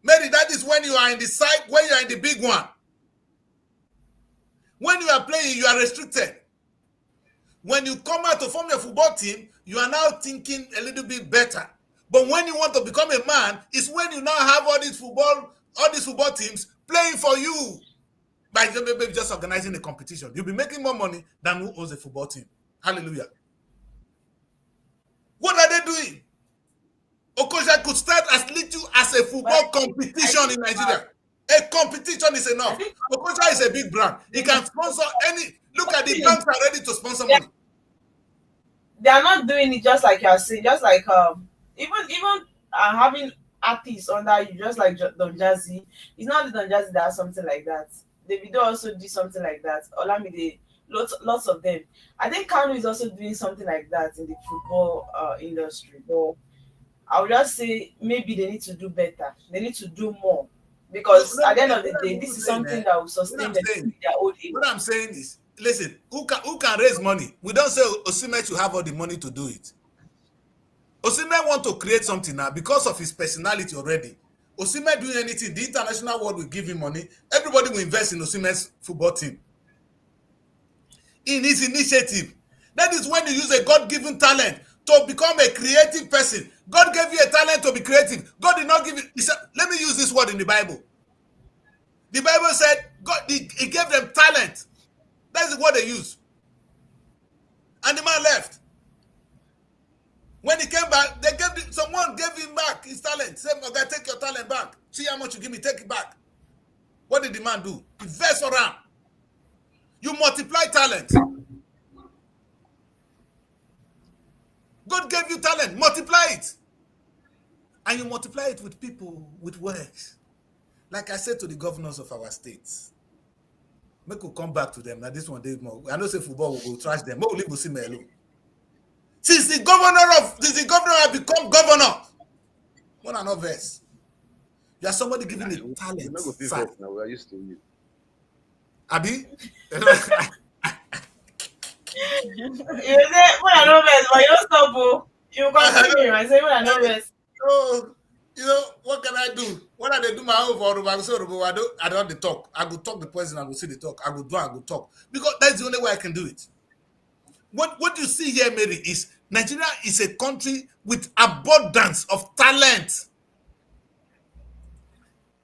Maybe that is when you are in the side, when you are in the big one. When you are playing, you are restricted. When you come out to form your football team, you are now thinking a little bit better. But when you want to become a man, it's when you now have all these football teams playing for you. By just organizing a competition. You'll be making more money than who owns a football team. Hallelujah. What are they doing? Okocha could start as little as a football competition in Nigeria. A competition is enough. Okocha is a big brand. He can sponsor any. Look at the banks are ready to sponsor money. They are not doing it just like you are saying. Just like even having artists under you, just like Don Jazzy. It's not Don Jazzy that has something like that. Davido also do something like that. Olamide, lots of them. I think Kanu is also doing something like that in the football industry. But I would just say maybe they need to do better. They need to do more, because at the end of the day, this is something that will sustain them in their old age. What I'm saying is, listen, who can raise money? We don't say Osimhen should have all the money to do it. Osimhen want to create something now because of his personality already. Osimhen doing anything, the international world will give him money. Everybody will invest in Osimhen's football team. In his initiative. That is when you use a God-given talent to become a creative person. God gave you a talent to be creative. God did not give you. He said, let me use this word in the Bible. The Bible said God, he gave them talent. That's what they use. And the man left. When he came back, someone gave him back his talent. Said, okay, take your talent back. See how much you give me, take it back. What did the man do? Invest around. You multiply talent. God gave you talent, multiply it. And you multiply it with people, with works. Like I said to the governors of our states, make we come back to them. Now this one day more. I know say football will go trash them. But we leave Osimhen alone. Since the governor has become governor, one and not verse. You are somebody giving a talent. You're not going to first now. We are used to you. Abi? You say when I know best, but you don't stop. You continue. I say when I know best. Oh, what can I do? What are they do my own for? I don't talk. I go talk the person. I go see the talk. I go do. I go talk, because that's the only way I can do it. What you see here, Mary, is Nigeria is a country with abundance of talent.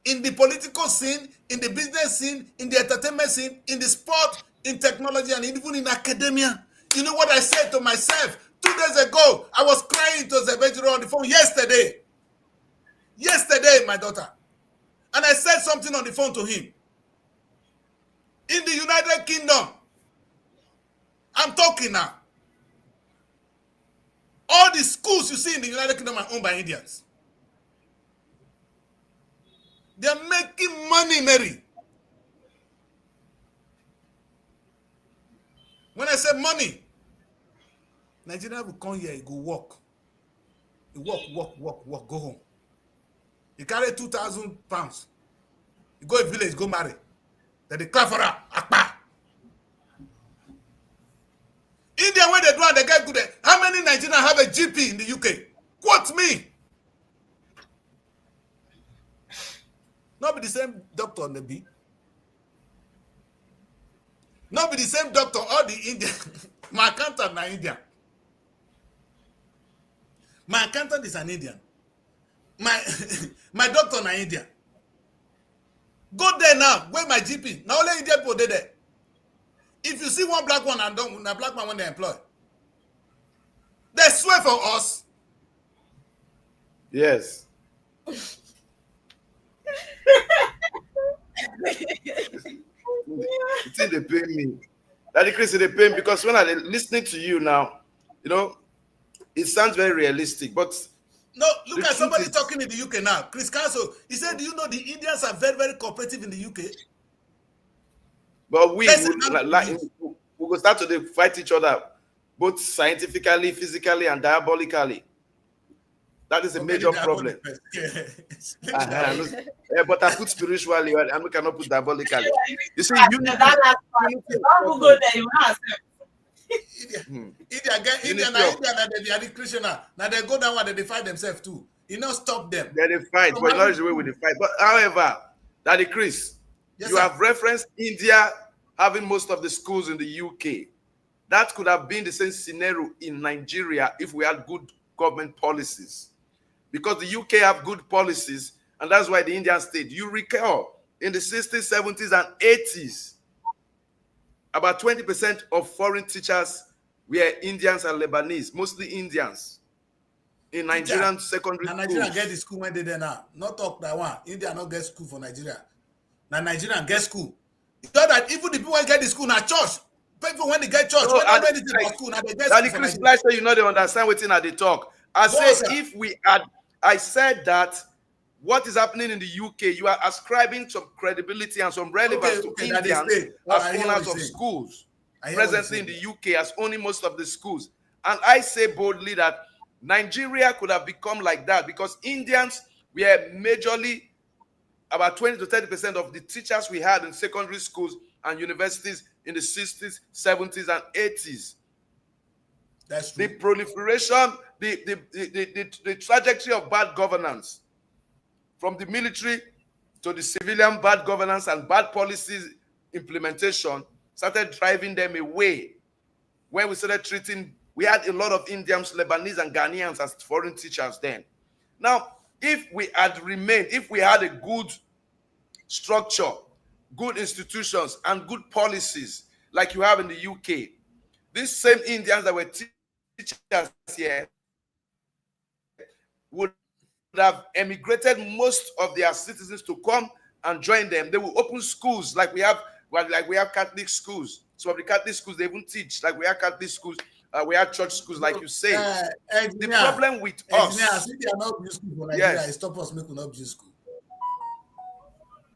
In the political scene, in the business scene, in the entertainment scene, in the sport, in technology, and even in academia. You know what I said to myself 2 days ago? I was crying to Zebediro on the phone yesterday. Yesterday, my daughter. And I said something on the phone to him. In the United Kingdom, I'm talking now. All the schools you see in the United Kingdom are owned by Indians. They're making money, Mary. When I say money, Nigeria will come here, he go work. He work, go home. He carry 2,000 pounds. He go to village, go marry. Then they clap for her, akpa. India, when they do and they get good, how many Nigerians have a GP in the UK? Quote me. Not be the same doctor on the B. Not be the same doctor, all the Indian. My accountant is an Indian. My accountant is an Indian. My doctor is an Indian. Go there now. Where my GP? Now only Indian people there. If you see one black one and don't, a black man when they employ, they swear for us. Yes. It's in the pain me. That increase in the pain because when I'm listening to you now, you know, it sounds very realistic. But no, look at somebody talking in the UK now. Chris Council. He said, "Do you know the Indians are very, very cooperative in the UK?" But we will start to fight each other, both scientifically, physically, and diabolically. That is a major problem. But I put spiritually, and we cannot put diabolically. You see, India, they are the Christian now. Now they go down and they fight themselves too. You know, stop them. They fight, but not the way we fight. But however, Daddy Chris, yes, you have referenced India having most of the schools in the UK. That could have been the same scenario in Nigeria if we had good government policies. Because the UK have good policies, and that's why the Indian state, you recall, in the 60s, 70s, and 80s, about 20% of foreign teachers were Indians and Lebanese, mostly Indians, in Nigerian secondary schools. Nigeria get the school when they there now. Not talk that one. India not get school for Nigeria. Now Nigeria get school. You know that even the people who get the school now church. People when they get church, when they get school, now they get school. Chris Flash, you know they understand what they talk. I said if we had, I said that what is happening in the UK, you are ascribing some credibility and some relevance to Indians as owners of schools. Presently in the UK as owning most of the schools. And I say boldly that Nigeria could have become like that because Indians were majorly about 20 to 30% of the teachers we had in secondary schools and universities in the 60s, 70s, and 80s. That's true. The proliferation, the trajectory of bad governance, from the military to the civilian bad governance and bad policies implementation, started driving them away. When we started treating, we had a lot of Indians, Lebanese, and Ghanaians as foreign teachers then. Now, if we had remained, if we had a good structure, good institutions, and good policies like you have in the UK, these same Indians that were teachers here would have emigrated most of their citizens to come and join them. They will open schools like we have Catholic schools. Some of the Catholic schools, they even teach like we have Catholic schools. We have church schools, like you say. The problem with us, I think they are not abuse school for Nigeria. Yes. Stop us making not abuse school.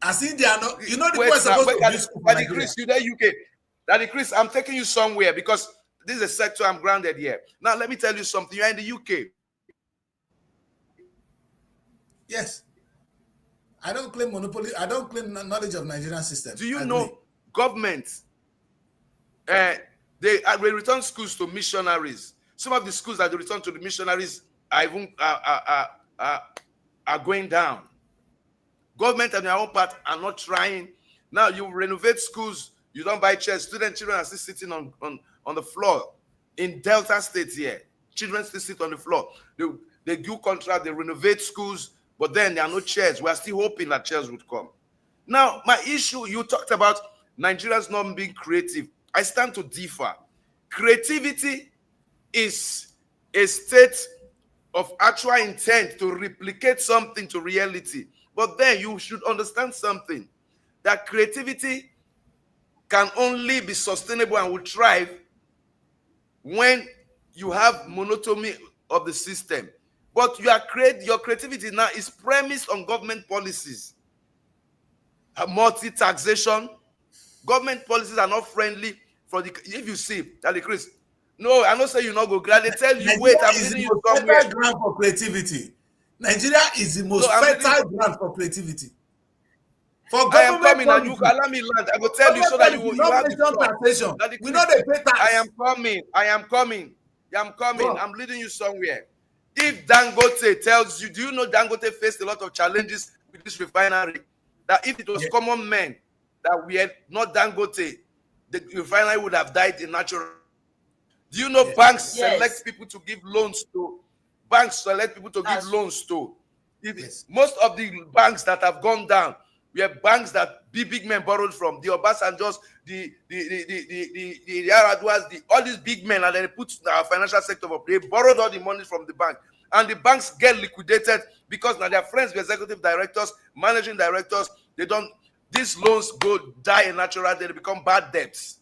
I think they are not. You know the person supposed to abuse school for Nigeria. Chris, you there, UK. Daddy Chris, I'm taking you somewhere because this is a sector I'm grounded here. Now let me tell you something. You are in the UK. Yes. I don't claim monopoly. I don't claim knowledge of Nigerian system. Do you know government? They return schools to missionaries. Some of the schools that they return to the missionaries are even are going down. Government on their own part are not trying. Now you renovate schools, you don't buy chairs. Children are still sitting on the floor. In Delta State here, children still sit on the floor. They do contract, they renovate schools, but then there are no chairs. We are still hoping that chairs would come. Now, my issue, you talked about Nigerians not being creative. I stand to differ. Creativity is a state of actual intent to replicate something to reality. But then you should understand something, that creativity can only be sustainable and will thrive when you have monotony of the system. But your creativity now is premised on government policies. Multi-taxation. Government policies are not friendly for the, if you see, Daddy Chris, no, I don't say you not go grad. They tell you, Nigeria wait, I'm leading you somewhere. Ground for creativity. Nigeria is the most fertile ground for creativity. For I am coming and you allow me land. I will tell you so that you have the we know they pay tax. I am coming. Bro. I'm leading you somewhere. If Dangote tells you, do you know Dangote faced a lot of challenges with this refinery? That if it was common men that we had not Dangote, the refinery would have died in natural. Do you know banks select people to give loans to? Banks select people to give loans to. Most of the banks that have gone down were banks that big men borrowed from, the Obasanjos, the Yaraduas, all these big men, and then they put our financial sector up. They borrowed all the money from the bank, and the banks get liquidated because now their friends, the executive directors, managing directors, they don't. These loans die a natural death. They become bad debts.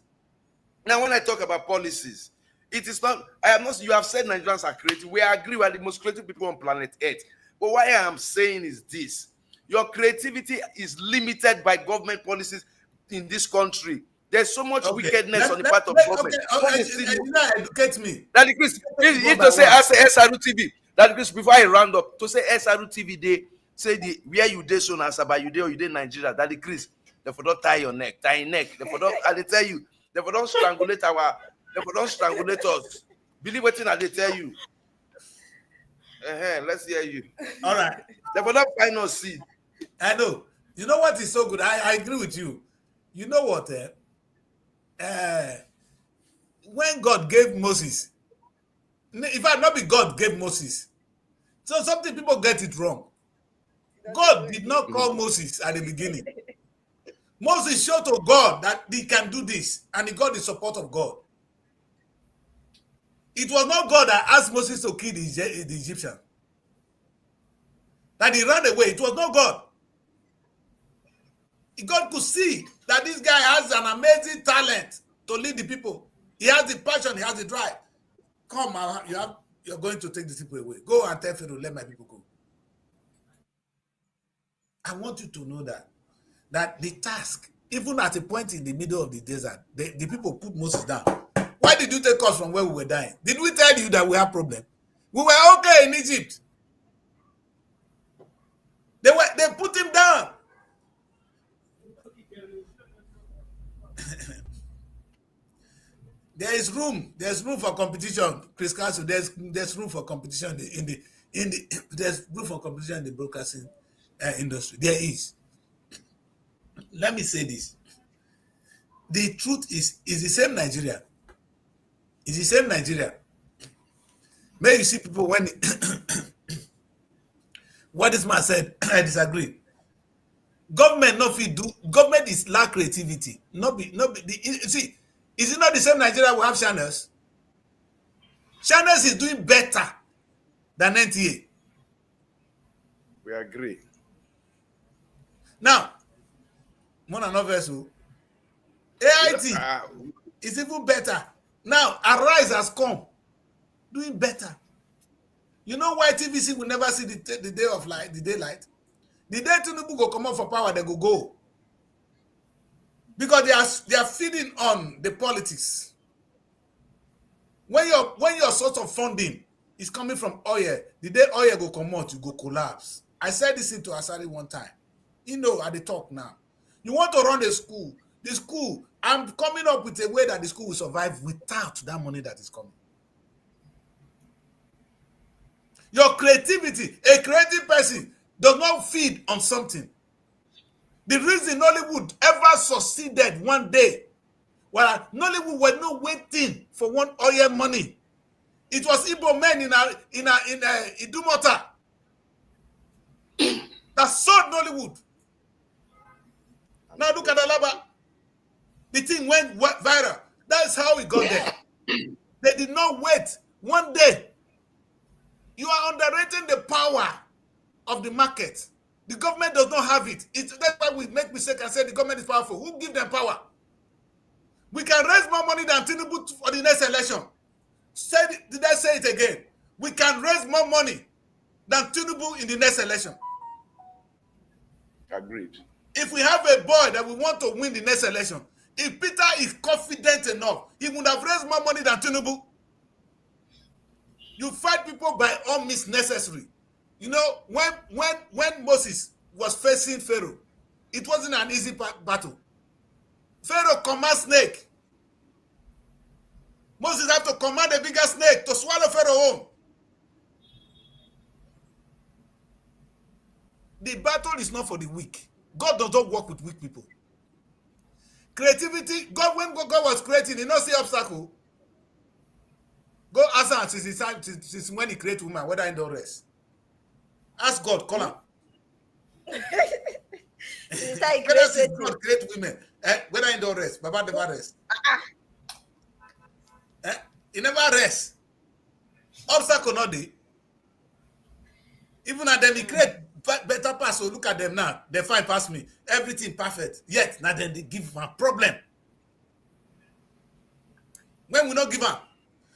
Now, when I talk about policies, it is not. I am not. You have said Nigerians are creative. We agree we are the most creative people on planet Earth. But what I am saying is this: your creativity is limited by government policies in this country. There's so much wickedness on the part of government. Educate me. Daddy Chris, to say SRU TV. Daddy Chris, before I round up, to say SRU TV, they say the where you dey so Asaba, you dey or you dey Nigeria. Daddy Chris, they for don't tie your neck, tie your neck. They for don't. I they tell you, they for don't strangulate our. They for don't strangulate us. Believe what I they tell you. Let's hear you. All right. They for don't find us see. I know. You know what is so good? I agree with you. You know what? When God gave Moses, if I not be God gave Moses, so something people get it wrong. God did not call Moses at the beginning. Moses showed to God that he can do this, and he got the support of God. It was not God that asked Moses to kill the Egyptian. That he ran away. It was not God. God could see that this guy has an amazing talent to lead the people. He has the passion, he has the drive. Come, you're going to take the people away. Go and tell Pharaoh, let my people go. I want you to know that the task, even at a point in the middle of the desert, the people put Moses down. Why did you take us from where we were dying? Did we tell you that we have problem? We were okay in Egypt. They put him down. There's room for competition, Chris Castle. There's room for competition there's room for competition in the broadcasting industry. There is. Let me say this. The truth is the same Nigeria. It's the same Nigeria. May you see people when what this man said, I disagree. Government government is lack creativity. See, is it not the same Nigeria we have channels? Channels is doing better than NTA. We agree. Now, more than vessel, AIT is even better. Now, Arise has come, doing better. You know why TVC will never see the day of light, the daylight? The day Tinubu go come up for power, they go. Because they are feeding on the politics. When your source of funding is coming from oil, the day oil go come out, you go collapse. I said this to Asari one time. You know, at the talk now. You want to run the school. The school, I'm coming up with a way that the school will survive without that money that is coming. Your creativity, a creative person does not feed on something. The reason Nollywood ever succeeded one day, well, Nollywood were not waiting for one oil money. It was Igbo men in Idumota that sold Nollywood. Now look at Alaba. The thing went viral. That's how we got there. They did not wait one day. You are underrating the power of the market. The government does not have it. That's why we make mistake and say the government is powerful. Who give them power? We can raise more money than Tinubu for the next election. Did I say it again? We can raise more money than Tinubu in the next election. Agreed. If we have a boy that we want to win the next election, if Peter is confident enough, he would have raised more money than Tinubu. You fight people by all means necessary. You know, when Moses was facing Pharaoh, it wasn't an easy battle. Pharaoh command snake. Moses had to command a bigger snake to swallow Pharaoh home. The battle is not for the weak. God does not work with weak people. Creativity, when God was creating, he not see obstacle. Go ask her since when he created woman, whether in the rest. Ask God, call him. God create women. Whether you don't rest, Baba never rest. He never rest. Obstacle not dey. Even at them, he create better pass. So look at them now. They fine pass me. Everything perfect. Yet now then they give a problem. When we not give up.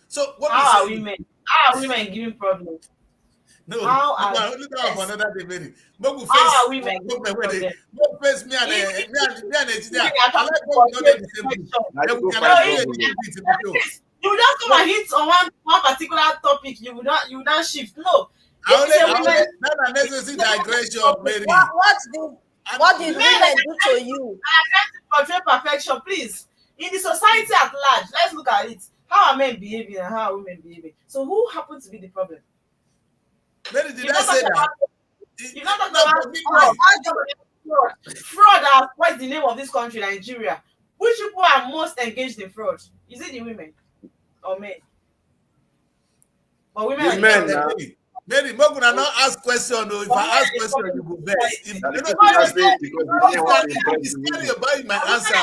So what how are women? How are women giving problems? No, look at another day, Mary. But we face women face me and engineer. I like what we know the same thing. You just come and hit on one particular topic. You would not shift. No. Not unnecessary digression, Mary. What did women do to you? I trying to portray perfection, please. In the society at large, let's look at it. How are men behaving and how are women behaving? So who happens to be the problem? Mary, did I say that? You're not talking about fraud. What's the name of this country, Nigeria? Which people are most engaged in fraud? Is it the women or men? But women. Mary, Moguna not ask question. If I ask question, you go best. If carry about my answer.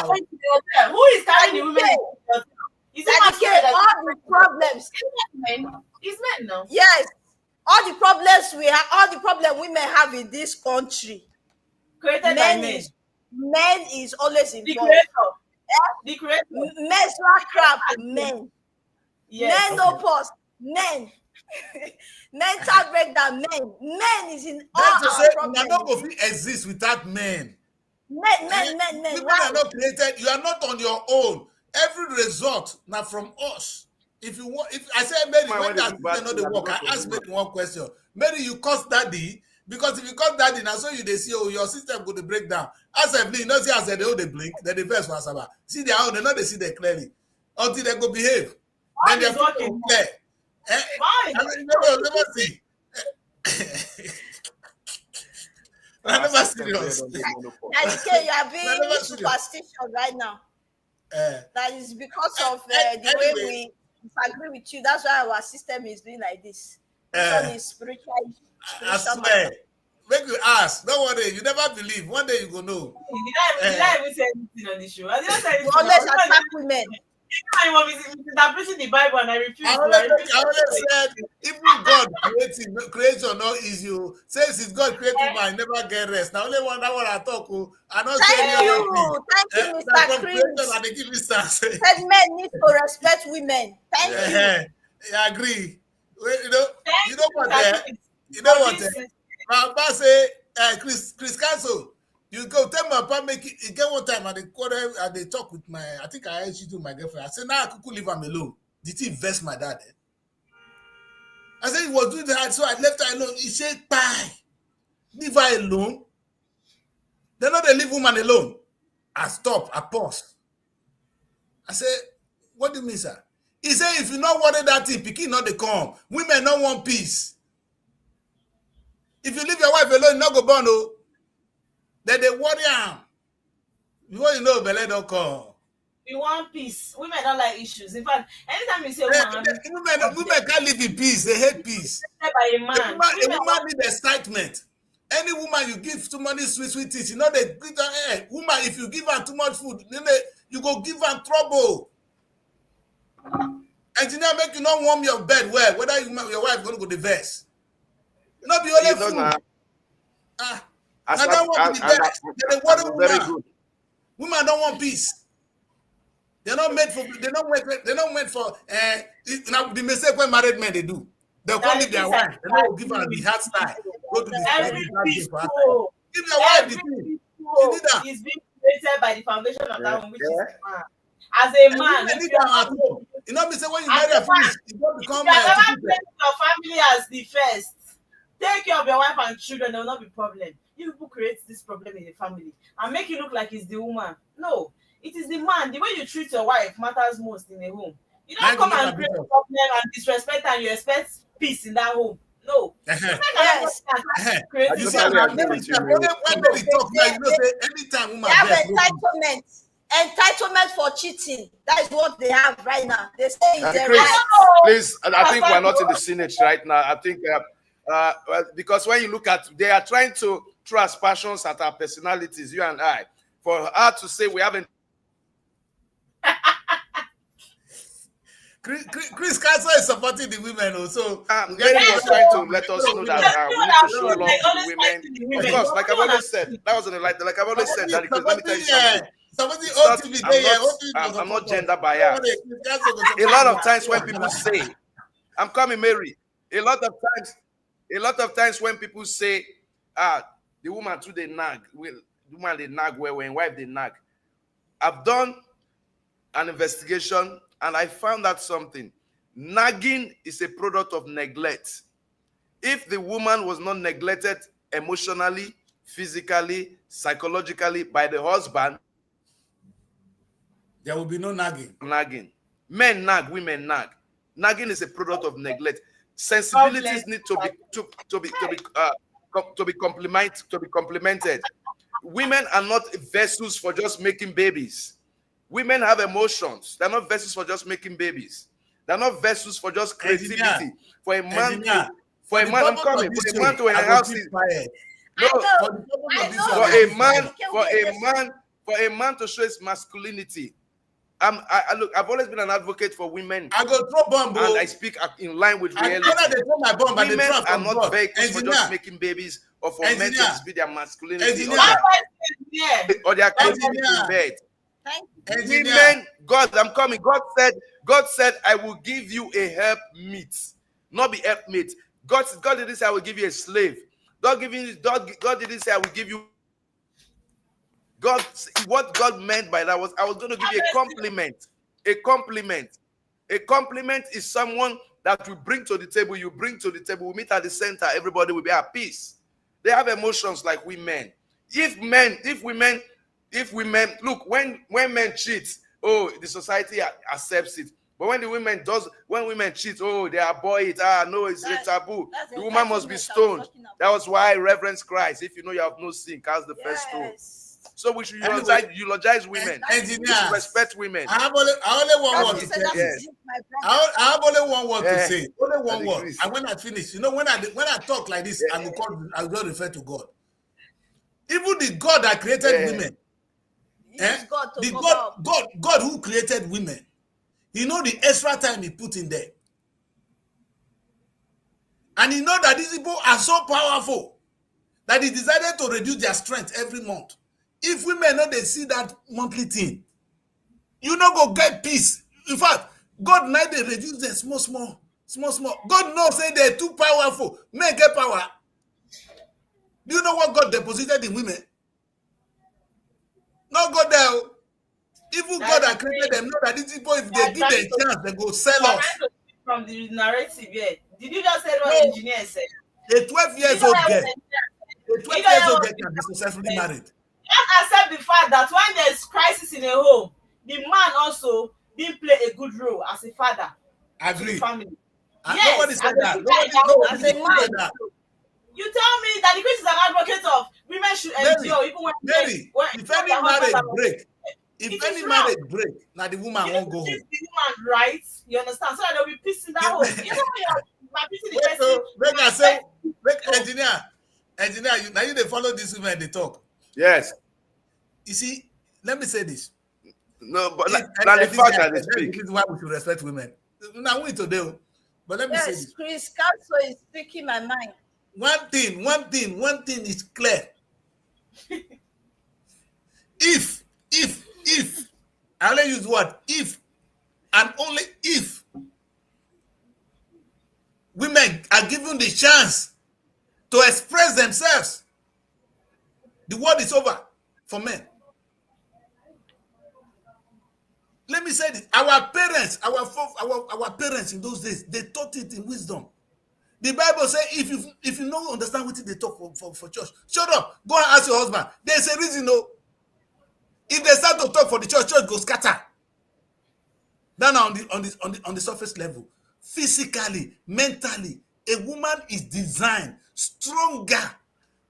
Who is carrying the women? Is it all the problems? It's men now. Yes. All the problems we have, all the problem women have in this country, created by men. Men is always involved. The creator. Menstrual crap, men. Yes. Men no pause, men. Mental breakdown, men. Men is in all our problems. You are not going to exist without men. Men. People are not created. You are not on your own. Every result now from us. If I say Mary, when that not the work, I ask Mary one question. Mary, you cause daddy because if you cause daddy now, so you they see your system go to break down. As I blink, not see as they blink, then the verse was about. See their own, they know they see them clearly until they go behave. Then they're fucking clear. Why? Never see. I never serious. You are being superstitious right now. That is because of the way we disagree with you. That's why our system is doing like this. This one is spiritual. I swear. Make you ask. Don't worry. You never believe. One day you go know. Did I even say anything on this show? I didn't say anything. Always attack women. I'm interpreting the Bible and I refuse. I always said, even God creation not easy. Says it's God created man, never get rest. Now only one that one I talk. I not thank you, Mr. Chris. And they give me stars. Said men need to respect women. Thank you. I agree. You know what? You know what? My boss say, Chris Council. You go tell my papa make it get one time and they talk with my, I think I actually do my girlfriend. I said, nah, I could leave him alone. Did he invest my dad? I said he was doing that, so I left her alone. He said, bye. Leave her alone. They're not they leave woman alone. I stop, I pause. I said, what do you mean, sir? He said, if you not worry that thing, Pikin not they come. Women not want peace. If you leave your wife alone, you not go born, no. Then they worry am. You know, Bele don't come. We want peace. Women don't like issues. In fact, anytime you say women can't live in peace. They hate peace. By a man. A woman need excitement. Any woman you give too many sweet things, you know they give her. Woman, if you give her too much food, then you go give her trouble. Engineer make you not warm your bed well. Whether your wife gonna go divorce. You not be only food. I don't want to be there. They want very good. Women don't want peace. They're not made for. They're not meant for. Now the mistake when married men they do. They'll go leave their wife. They don't give her the hard style. Go to the give your wife the thing. It's being created by the foundation of that one, which is man. As a man, you know me say when you marry a finish, you don't become. If you never place your family as the first, take care of your wife and children. There will not be problem. You people create this problem in the family and make it look like it's the woman. No, it is the man. The way you treat your wife matters most in a home. You don't come and create a problem and disrespect and you expect peace in that home. No. Yes. You see, when we talk now, you know, say anytime woman they have entitlement for cheating. That is what they have right now. They say it's their right. Please, I think we're not in the Senate right now. I think because when you look at, they are trying to throw aspersions at our personalities, you and I, for her to say we haven't. Chris Castle is supporting the women also. Mary was trying to let us know that we need to show love to the women. Of course, like I've always said, that wasn't a like I've always said that because let me tell you something. I'm not gender biased. A lot of times when people say, I'm coming, Mary. A lot of times when people say, the woman too they nag, the woman they nag when wife they nag. I've done an investigation and I found out something. Nagging is a product of neglect. If the woman was not neglected emotionally, physically, psychologically by the husband, there will be no nagging. Men nag, women nag. Nagging is a product of neglect. Sensibilities need to be complemented. Women are not vessels for just making babies. Women have emotions. They're not vessels for just making babies. They're not vessels for just creativity. For a man to enhance his for a man to show his masculinity. I've always been an advocate for women. I go throw bomb, and I speak in line with reality. Women are not vehicles for just making babies or for men to display their masculinity or their creativity in bed. Women, God, I'm coming. God said, I will give you a helpmeet, not be helpmate. God didn't say I will give you a slave. God didn't say I will give you. What God meant by that was I was going to give you a compliment. A compliment. A compliment is someone that you bring to the table. You bring to the table. We meet at the center. Everybody will be at peace. They have emotions like we men. If women look, when men cheat, the society accepts it. But when women cheat, they avoid it. No, it's a taboo. The woman must be stoned. That was why reverence Christ. If you know you have no sin, cast the first stone. So we should eulogize women. We should respect women. I have only one word to say. Yes. I have only one word to say. Only one word. And when I finish, when I talk like this, I will refer to God. Even the God that created women. God who created women, he know the extra time he put in there, and he know that these people are so powerful that he decided to reduce their strength every month. If women know they see that monthly thing, you not go get peace. In fact, God now they reduce them small. God knows say they're too powerful. Men get power. Do you know what God deposited in women? Not go there. Even God that created them know that these people, if they give them a chance, they go sell us. From the narrative, yeah. Did you just say what the engineer said? A 12 years old girl. A 12 years old girl can be successfully married. Just accept the fact that when there's crisis in a home, the man also didn't play a good role as a father. Agree. To the family. Yes, nobody said that. Nobody said that. You tell me that the Christ is an advocate of women should endure even when if any marriage break, now the woman won't go home. The woman, right? You understand? So that there'll be peace in that home. You know when you're engineer, now you they follow this women they talk. Yes. You see, let me say this. No, but now the fact that they speak. This is why we should respect women. Now we today, but let me say this. Chris Castle is speaking my mind. One thing is clear. If I only use word if and only if women are given the chance to express themselves, the world is over for men. Let me say this. Our parents, our parents in those days, they taught it in wisdom. The Bible says if you don't understand what they talk for church, shut up. Go and ask your husband. There's a reason, no. If they start to talk for the church goes scatter. Then on the surface level, physically, mentally, a woman is designed stronger,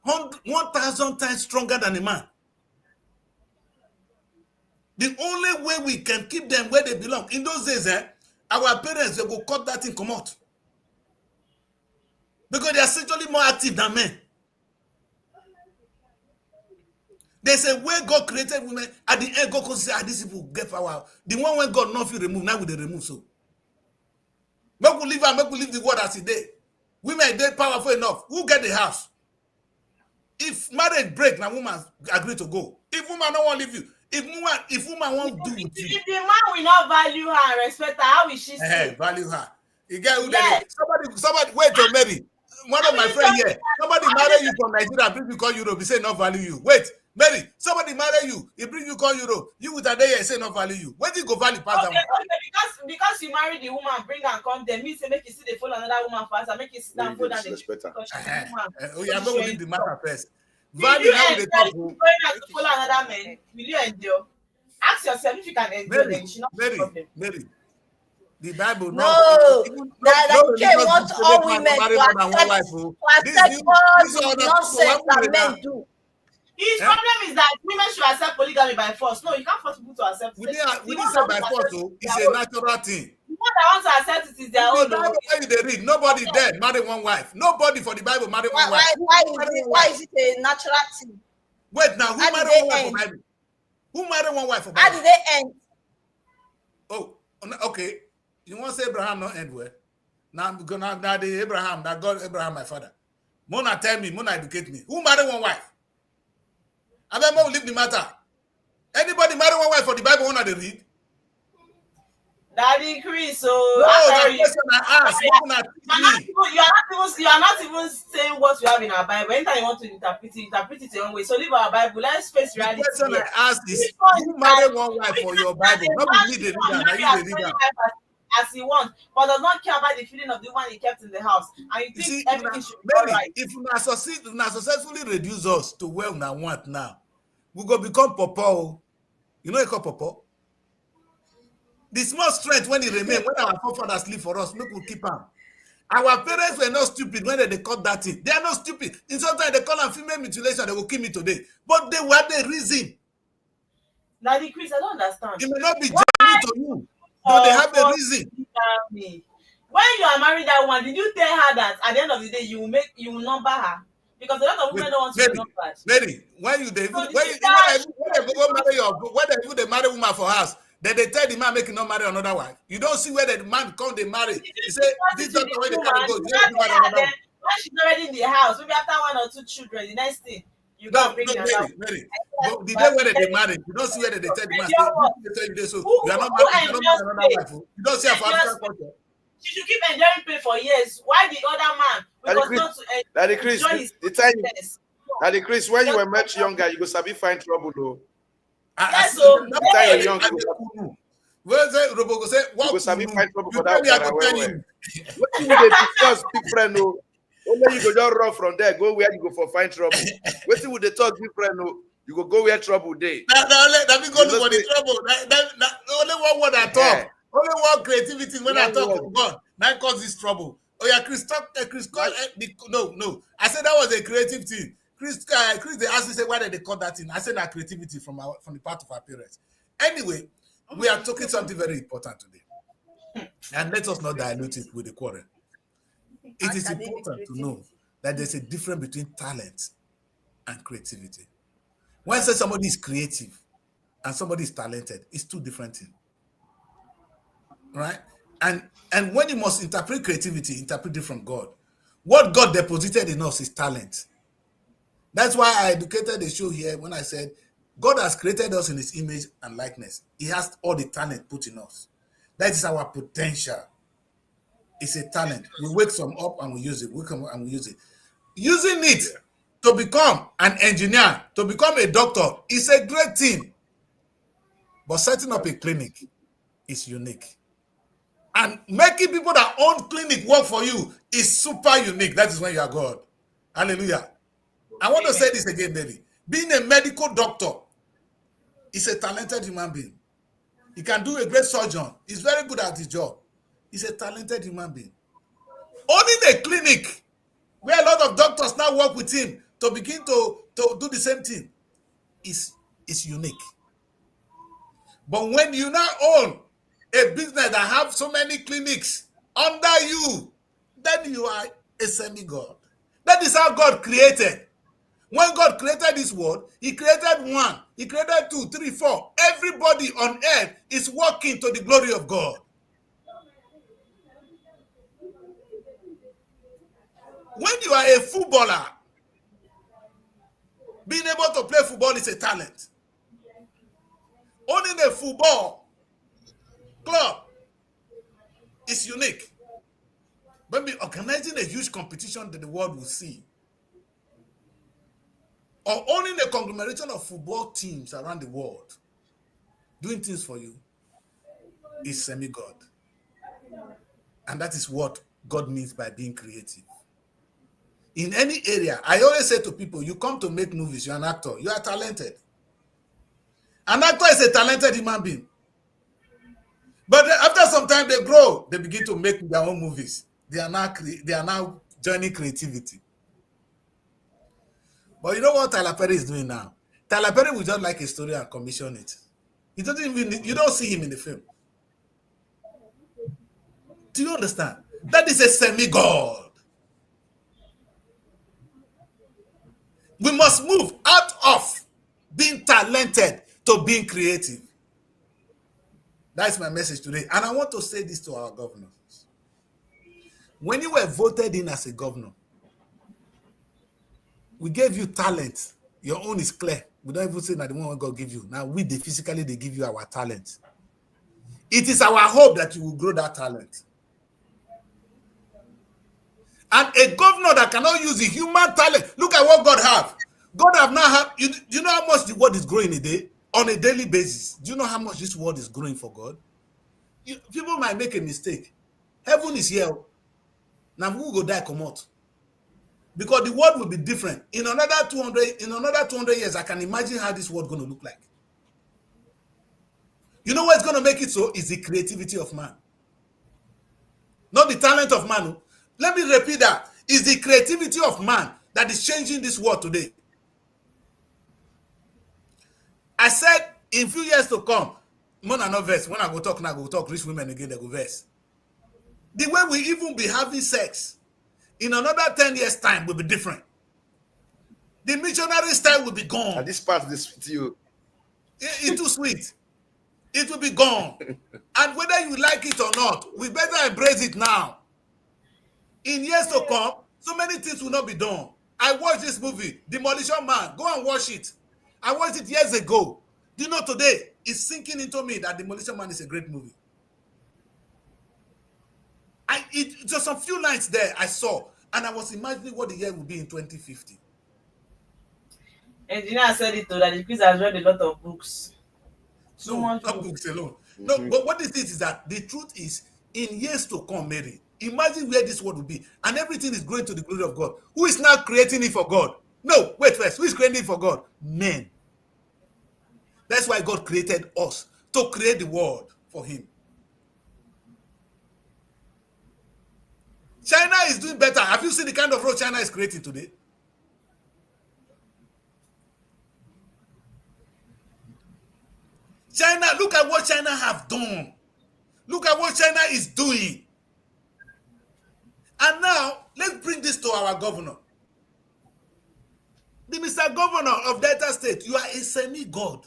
1,000 times stronger than a man. The only way we can keep them where they belong in those days, our parents they go cut that thing come out. Because they are sexually more active than men. There's a way God created women. At the end, God could say, these people get power. The one when God not feel remove, now will they remove so. Make we leave and make we leave the world as it day. Women they powerful enough. Who get the house? If marriage break, now woman agree to go. If woman don't want to leave you, if woman won't do with you. If the man will not value her and respect her, how will she stay? Value her. You get who somebody wait to marry. One of my friends here, somebody marry you from Nigeria, bring you call Europe, he say not value you. Wait, Mary, somebody marry you, he bring you call Europe, you with a day say not value you. Where do you go value past okay, because you marry the woman, bring and come, then me say make you see the follow another woman first, and make you sit down, follow down the I'm going to leave the matter first. Value how they talk. Going out to follow another man, will you endure? Ask yourself if you can endure them. Mary. The Bible no, that wants all women to accept all the nonsense that men do. His problem is that women should accept polygamy by force. No, you can't force people to accept it. We didn't say by force, though. It's a natural thing. The one that wants to accept it is their own. The Bible they read, nobody dead marry one wife. Nobody for the Bible marry one wife. Why is it a natural thing? Wait now, who marry one wife for Bible? Who marry one wife for Bible? How did they end? Oh, okay. You want to say Abraham not end well? Now the Abraham, that God Abraham my father. Mona tell me, Mona educate me. Who marry one wife? And then we'll leave the matter. Anybody marry one wife for the Bible wanna they read? Daddy Chris, so no, the question I asked, you are not even saying what we have in our Bible. Anytime you want to interpret it your own way. So leave our Bible. Let's face reality. The question I asked is, who marry one wife for your Bible? Not be the reader. As he wants, but does not care about the feeling of the woman he kept in the house. And you think everything should be all right. If you successfully reduce us to where we want now, we go become popo. You know you call popo? The small strength when it remain, when our forefathers live for us, make we keep them. Our parents were not stupid when they cut that thing. They are not stupid. In sometimes they call them female mutilation, they will kill me today. But they were the reason. Daddy Chris, I don't understand. It may not be genuine to you. No, they have a reason. When you are married that woman, did you tell her that at the end of the day you will number her? Because a lot of women don't want to be numbered. Mary, when they marry woman for house, then they tell the man make him not marry another wife. You don't see where the man come they marry. He say this is not the way they can go. When she's already in the house, maybe after 1 or 2 children, the next thing. You no, Mary. But the day when they marry, you don't see where they tell the man. They tell you this, so you are not married another wife. You don't see her for African culture. She should keep enjoying pain for years. Why the other man? Because not to Daddy Chris, the time Daddy Chris, when you were much younger, you go sabi find trouble though. Yes, so the time you're young, where say Robo go say what you go sabi find trouble for that. What you dey discuss different no? Only you go just run from there, go where you go for find trouble. What you would they talk different no? You go where trouble day. That me go look for the trouble. That only one word I talk. Yeah. Only one creativity when I talk to God. That cause this trouble. Oh yeah, Chris, no. I said that was a creative thing. Chris, they asked me say why did they call that thing? I said that creativity from the part of our parents. Anyway, we are talking something very important today, and let us not dilute it with the quarrel. It is important to know that there's a difference between talent and creativity. When I say somebody is creative and somebody is talented, it's two different things. Right? And when you must interpret creativity, interpret it from God. What God deposited in us is talent. That's why I educated the show here when I said God has created us in his image and likeness. He has all the talent put in us. That is our potential. It's a talent. We wake some up and we use it. We come and we use it. Using it to become an engineer, to become a doctor, is a great thing. But setting up a clinic is unique. And making people that own clinic work for you is super unique. That is when you are God. Hallelujah. I want to say this again, Mary. Being a medical doctor is a talented human being. He can do a great surgeon. He's very good at his job. He's a talented human being. Owning a clinic where a lot of doctors now work with him to begin to do the same thing is unique. But when you now own a business that have so many clinics under you, then you are a semi-God. That is how God created. When God created this world, he created 1, he created 2, 3, 4. Everybody on earth is working to the glory of God. When you are a footballer, being able to play football is a talent. Owning a football club is unique. Maybe organizing a huge competition that the world will see, or owning a conglomeration of football teams around the world, doing things for you, is semi-God. And that is what God means by being creative. In any area, I always say to people, you come to make movies, you're an actor, you are talented. An actor is a talented human being. But after some time they grow, they begin to make their own movies. They are now joining creativity. But you know what Tyler Perry is doing now? Tyler Perry will just like a story and commission it. He doesn't even, you don't see him in the film. Do you understand? That is a semi-God. We must move out of being talented to being creative. That's my message today. And I want to say this to our governors. When you were voted in as a governor, we gave you talent. Your own is clear. We don't even say that the one God give you. Now they physically give you our talent. It is our hope that you will grow that talent. And a governor that cannot use the human talent. Look at what God have. God have now have. Do you know how much the world is growing a day? On a daily basis. Do you know how much this world is growing for God? People might make a mistake. Heaven is here. Now we will go die, come out. Because the world will be different. In another 200 years, I can imagine how this world is going to look like. You know what's going to make it so? Is the creativity of man. Not the talent of man. Let me repeat that. It's the creativity of man that is changing this world today. I said in few years to come, man and no verse. When I go talk rich women again, they go verse. The way we even be having sex in another 10 years' time will be different. The missionary style will be gone. And this part is with you. It's too sweet. It will be gone. And whether you like it or not, we better embrace it now. In years to come, so many things will not be done. I watched this movie, Demolition Man. Go and watch it. I watched it years ago. Do you know today, it's sinking into me that Demolition Man is a great movie. Just a few lines there I saw, and I was imagining what the year will be in 2050. Engineer said it too, that the kids has read a lot of books. So much not books alone. No, but what is it is that the truth is, in years to come, Mary, imagine where this world will be, and everything is going to the glory of God. Who is now creating it for God? No, wait first. Who is creating it for God? Men. That's why God created us, to create the world for him. China is doing better. Have you seen the kind of road China is creating today? China, look at what China have done. Look at what China is doing. And now, let's bring this to our governor. The Mr. Governor of Delta State, you are a semi-God.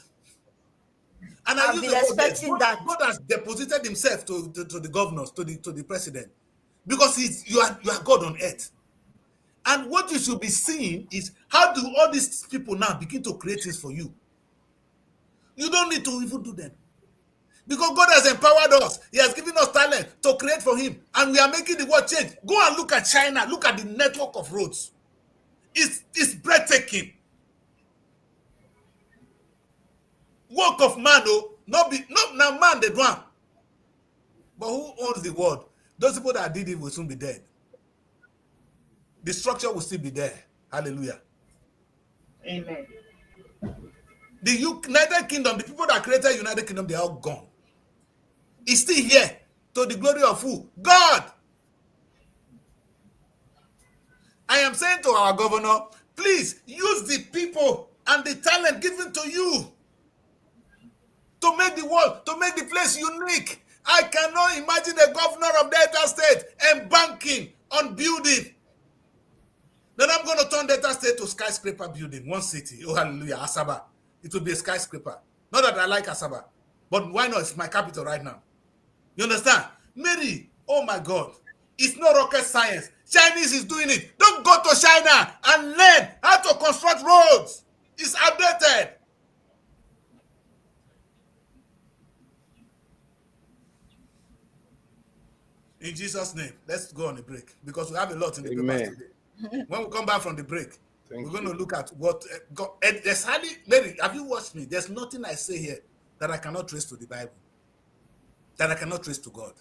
And I've been expecting that. God has deposited himself to the governors, to the president. Because you are God on earth. And what you should be seeing is, how do all these people now begin to create things for you? You don't need to even do them. Because God has empowered us. He has given us talent to create for him. And we are making the world change. Go and look at China. Look at the network of roads. It's breathtaking. Work of man, not now man they do. But who owns the world? Those people that did it will soon be dead. The structure will still be there. Hallelujah. Amen. The United Kingdom, the people that created United Kingdom, they are all gone. It's still here to the glory of who? God. I am saying to our governor, please use the people and the talent given to you to make the world, to make the place unique. I cannot imagine a governor of Delta State embanking on building. Then I'm going to turn Delta State to skyscraper building, one city. Oh, hallelujah, Asaba. It will be a skyscraper. Not that I like Asaba, but why not? It's my capital right now. You understand? Mary, oh my God, it's not rocket science. Chinese is doing it. Don't go to China and learn how to construct roads. It's outdated. In Jesus' name, let's go on a break because we have a lot in the papers today. When we come back from the break, we're going to look at what there's hardly, Mary, have you watched me? There's nothing I say here that I cannot trace to the Bible, that I cannot trace to God.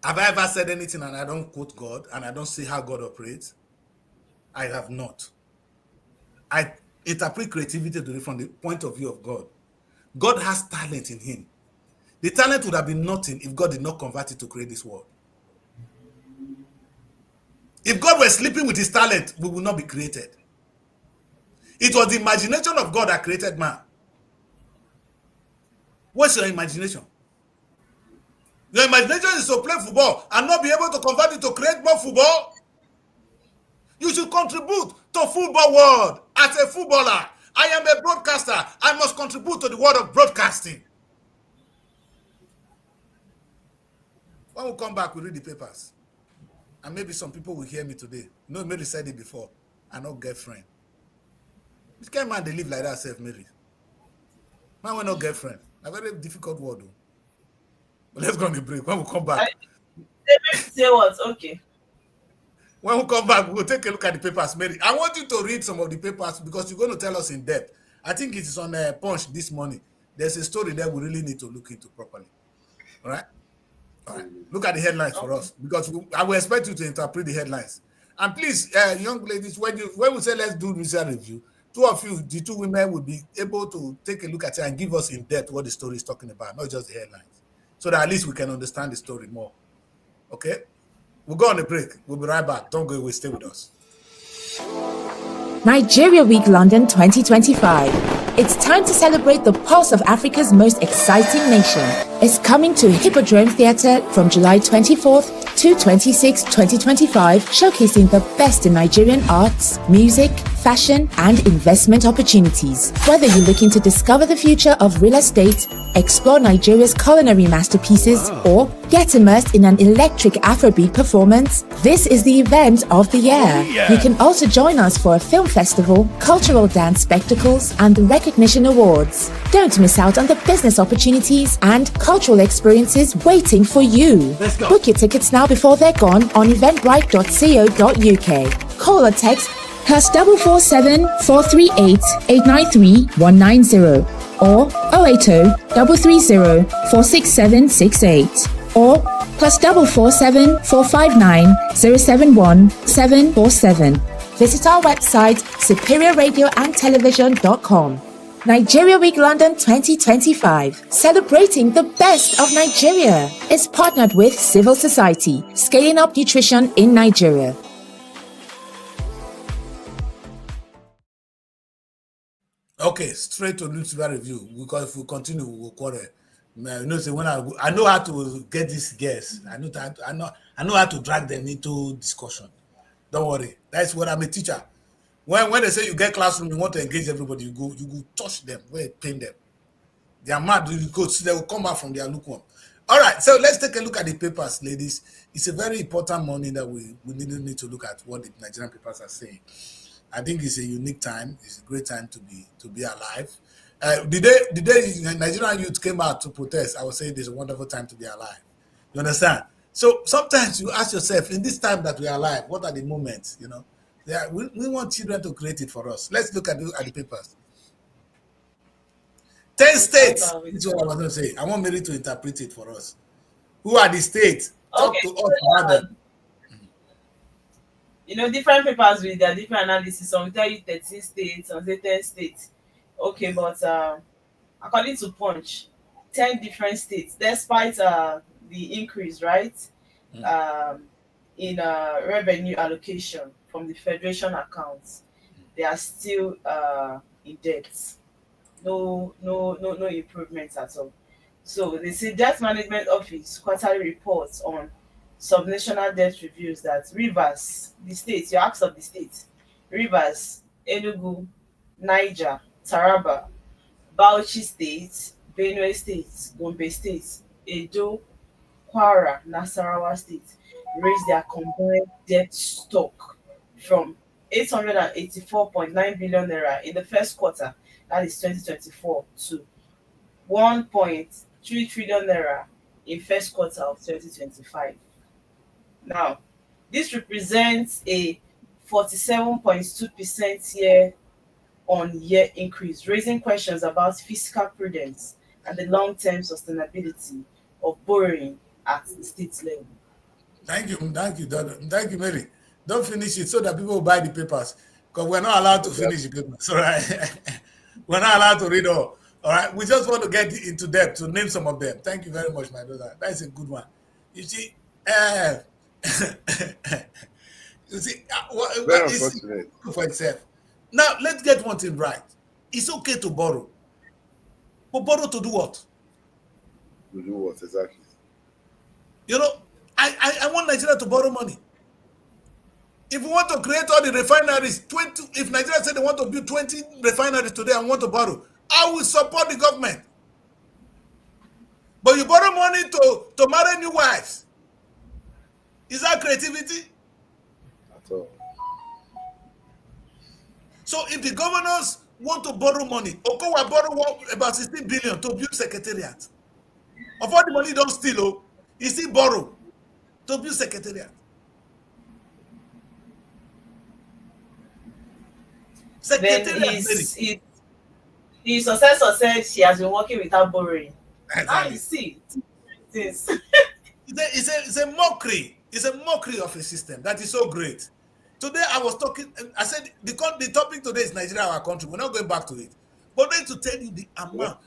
Have I ever said anything and I don't quote God and I don't see how God operates? I have not. I interpret creativity from the point of view of God. God has talent in him. The talent would have been nothing if God did not convert it to create this world. If God were sleeping with his talent, we would not be created. It was the imagination of God that created man. What's your imagination? Your imagination is to play football and not be able to convert it to create more football. You should contribute to football world. As a footballer, I am a broadcaster. I must contribute to the world of broadcasting. When we come back, we read the papers. And maybe some people will hear me today. No, Mary said it before. I no girlfriend. Which kind of man they live like that, self Mary? Man, we no girlfriend. A very difficult word, though. But let's go on the break. When we come back. Say what? Okay. When we come back, we'll take a look at the papers, Mary. I want you to read some of the papers because you're going to tell us in depth. I think it is on Punch this morning. There's a story that we really need to look into properly. All right? All right. Look at the headlines for us because I will expect you to interpret the headlines. And please, young ladies, when we say let's do visa review, two of you, the two women, will be able to take a look at it and give us in depth what the story is talking about, not just the headlines, so that at least we can understand the story more. Okay? We'll go on a break. We'll be right back. Don't go away. Stay with us. Nigeria Week London 2025. It's time to celebrate the pulse of Africa's most exciting nation. It's coming to Hippodrome Theatre from July 24th to 26, 2025, showcasing the best in Nigerian arts, music, fashion, and investment opportunities. Whether you're looking to discover the future of real estate, explore Nigeria's culinary masterpieces, or get immersed in an electric Afrobeat performance, this is the event of the year. You can also join us for a film festival, cultural dance spectacles, and the recognition awards. Don't miss out on the business opportunities and cultural experiences waiting for you. Book your tickets now before they're gone on eventbrite.co.uk. Call or text +447 438 893 190 or 080 330 46768 or +447 459 071 747. Visit our website superiorradioandtelevision.com. Nigeria Week London 2025, celebrating the best of Nigeria, is partnered with Civil Society, scaling up nutrition in Nigeria. Okay, straight to newspaper review because if we continue, we will quarrel. You know, so when I know how to get these guests. I know how to drag them into discussion. Don't worry, that's what I'm a teacher. When they say you get classroom, you want to engage everybody, you go touch them, pain them. They are mad. You go see, they will come back from their lukewarm. All right, so let's take a look at the papers, ladies. It's a very important morning that we need to look at what the Nigerian papers are saying. I think it's a unique time. It's a great time to be alive. The day Nigerian youth came out to protest, I would say it's a wonderful time to be alive. You understand? So sometimes you ask yourself, in this time that we are alive, what are the moments? You know, we want children to create it for us. Let's look at the papers. 10 states. This is what I was going to say. I want Mary to interpret it for us. Who are the states? Talk to us about them. You know, different papers with their different analysis. Some tell you 13 states, some say 10 states. Okay, but according to Punch, 10 different states, despite the increase, right, in revenue allocation from the federation accounts, they are still in debt. No improvements at all. So they say Debt Management Office quarterly reports on subnational debt reveals that Rivers, the state, your acts of the state, Rivers, Enugu, Niger, Taraba, Bauchi State, Benue State, Gombe State, Edo, Kwara, Nasarawa State raised their combined debt stock from 884.9 billion naira in the first quarter, that is 2024, to 1.3 trillion naira in first quarter of 2025. Now, this represents a 47.2% year-on-year increase, raising questions about fiscal prudence and the long-term sustainability of borrowing at the state level. Thank you, thank you, Mary. Don't finish it so that people will buy the papers, because we're not allowed to finish the papers. All right, we're not allowed to read all. All right, we just want to get into depth to name some of them. Thank you very much, my brother. That's a good one. You see, you see, Very unfortunate for itself. Now let's get one thing right. It's okay to borrow, but borrow to do what? to do what exactly? You know, I want Nigeria to borrow money. If we want to create all the refineries, 20, if Nigeria said they want to build 20 refineries today and want to borrow, I will support the government. But you borrow money to marry new wives. Is that creativity? At all. So if the governors want to borrow money, Okowa borrow about 16 billion to build secretariat. Of all the money don't steal, he still borrow to build secretariat. Then his successor said she has been working without borrowing. Now you see this. It's a mockery. It's a mockery of a system that is so great. Today I was talking, I said the topic today is Nigeria, our country. We're not going back to it. But then to tell you the amount,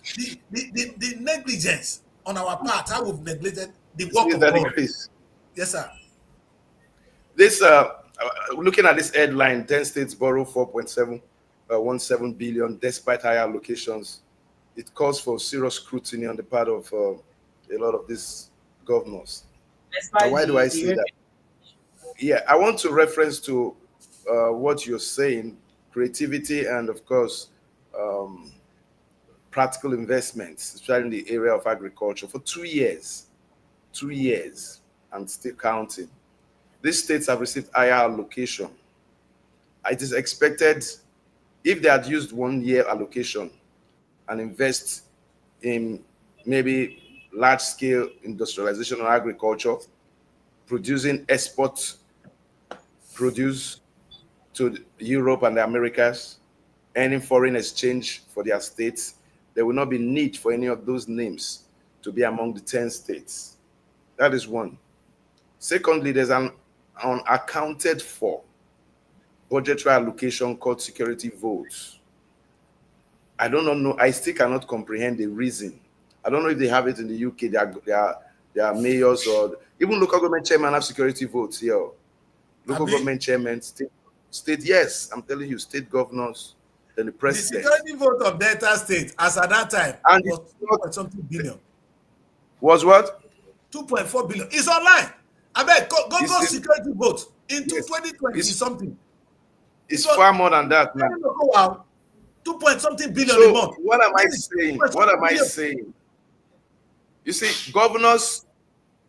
the negligence on our part, how we've neglected the work of God. Increase. Yes, sir. This looking at this headline, 10 states borrow 4.717 billion despite higher allocations. It calls for serious scrutiny on the part of a lot of these governors. Why do I say that? Yeah, I want to reference to what you're saying, creativity and of course practical investments, especially in the area of agriculture. For 2 years, and still counting, these states have received higher allocation. It is expected, if they had used 1 year allocation and invest in maybe large-scale industrialization or agriculture, producing export produce to Europe and the Americas, earning foreign exchange for their states, there will not be need for any of those names to be among the 10 states. That is one. Secondly, there's an unaccounted for budgetary allocation called security votes. I don't know. I still cannot comprehend the reason. I don't know if they have it in the UK. There are mayors or even local government chairmen have security votes here. Local government chairmen, state, yes, I'm telling you, state governors, then the president. The security vote of Delta State, as at that time, and was 2.something billion. Was what? 2.4 billion. It's online. I bet go security vote into 2020 something. It's far more than that, man. Wow. 2.something billion so a month. What am I saying? What am I saying? You see, governors,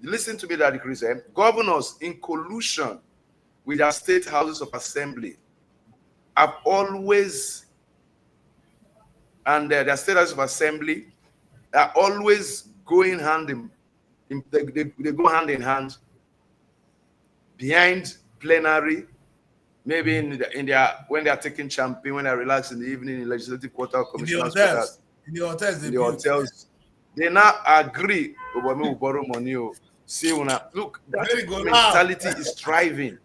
listen to me, Daddy Chris, governors in collusion with their state houses of assembly have always, and their state houses of assembly are always going hand in, they go hand in hand behind plenary, maybe in their when they are taking champagne, when they relax in the evening in legislative quarter commissioners. In the hotels, they now agree over me will borrow money. See, look, that mentality is thriving.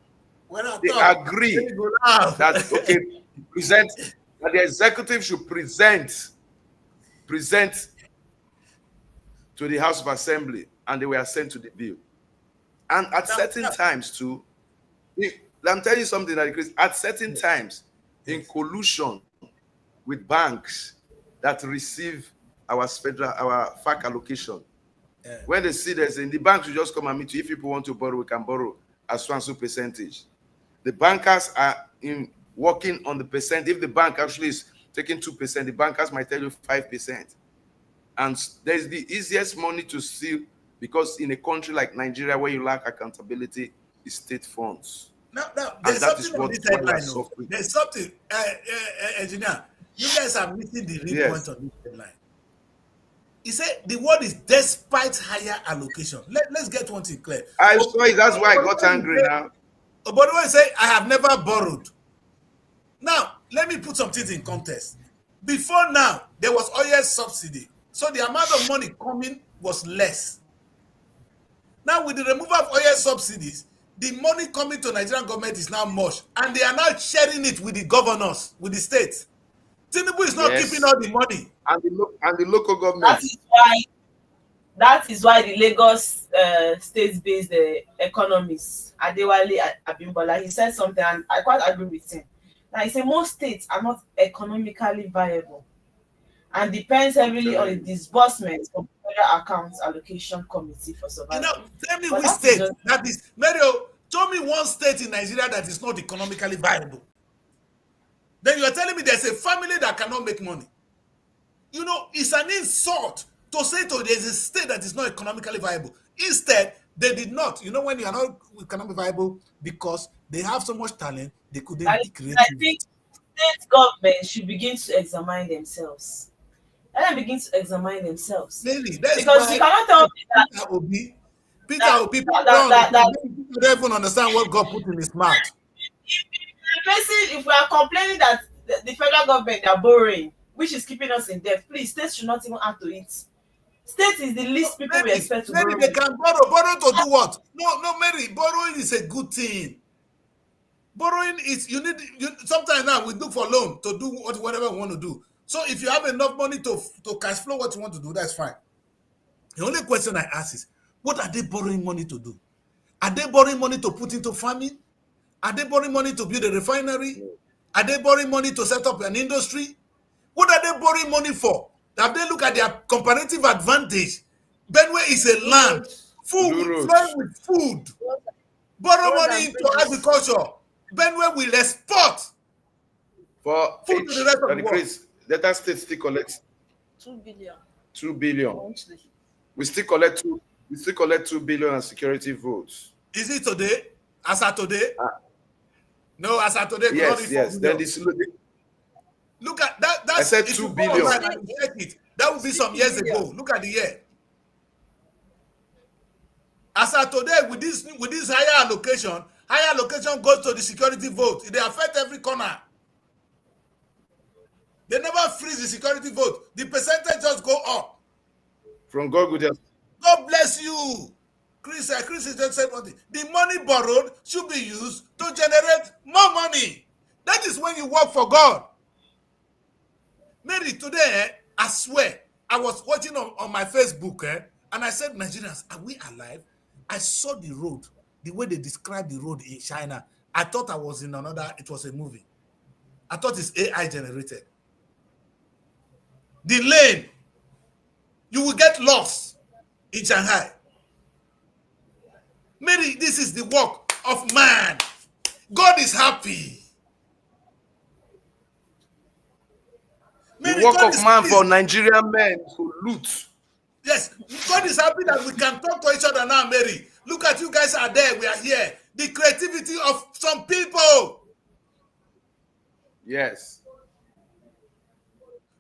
They agree that that the executive should present to the House of Assembly, and they were sent to the bill. And at certain times too, I'm telling you something that Chris, at certain times, in collusion with banks that receive our FAC allocation, When they see this, in the banks will just come and meet you. If people want to borrow, we can borrow as so percentage. The bankers are working on the percent. If the bank actually is taking 2%, the bankers might tell you 5%. And there's the easiest money to steal, because in a country like Nigeria where you lack accountability, is state funds. Now there's something on this headline. There's something, engineer. You guys are missing the real point on this headline. He said the word is despite higher allocation. Let's get one thing clear. I saw it. That's why I got angry now. But when I say I have never borrowed. Now, let me put some things in context. Before now, there was oil subsidy. So the amount of money coming was less. Now, with the removal of oil subsidies, the money coming to Nigerian government is now much. And they are now sharing it with the governors, with the states. Tinubu is not keeping all the money. And the local government. That is why the Lagos state-based economist, Adewale Abimbola, he said something, and I quite agree with him. Now, he said most states are not economically viable and depends heavily on the disbursement from Federal Accounts Allocation Committee for Survival. Tell me which state that is. Mario, show me one state in Nigeria that is not economically viable. Then you are telling me there's a family that cannot make money. It's an insult to say there's a state that is not economically viable. Instead, they did not. When you are not economically viable, because they have so much talent, they couldn't be creative. I think state governments should begin to examine themselves. Let them begin to examine themselves. Really? Because you cannot tell me that Peter Obi don't even understand what God put in his mouth. If we are complaining that the federal government are borrowing, which is keeping us in debt, please, states should not even add to it. State is the least people we expect to borrow. They can borrow to do what? No, Mary, borrowing is a good thing. Borrowing is, sometimes now we look for loan to do whatever we want to do. So if you have enough money to cash flow what you want to do, that's fine. The only question I ask is, what are they borrowing money to do? Are they borrowing money to put into farming? Are they borrowing money to build a refinery? Are they borrowing money to set up an industry? What are they borrowing money for? Have they looked at their comparative advantage? Benue is a land flowing with food. Borrow money into agriculture. Benue will export for food to the rest of the world. Delta State still collects 2 billion. 2 billion. We still collect 2 billion as security votes. Is it today? As of today? No, as of today. Yes. Then this. Look at that. That's, I said 2 billion. That would be some years ago. Look at the year. As of today, with this higher allocation goes to the security vote. They affect every corner. They never freeze the security vote. The percentage just go up. From God, God bless you. Chris just said one thing. The money borrowed should be used to generate more money. That is when you work for God. Mary, today, I swear, I was watching on my Facebook, and I said, Nigerians, are we alive? I saw the road, the way they described the road in China. I thought I was in it was a movie. I thought it's AI generated. The lane, you will get lost in Shanghai. Mary, this is the work of man. God is happy. The work of man for Nigerian men to loot. Yes, God is happy that we can talk to each other now, Mary. Look at you guys are there, we are here. The creativity of some people. Yes.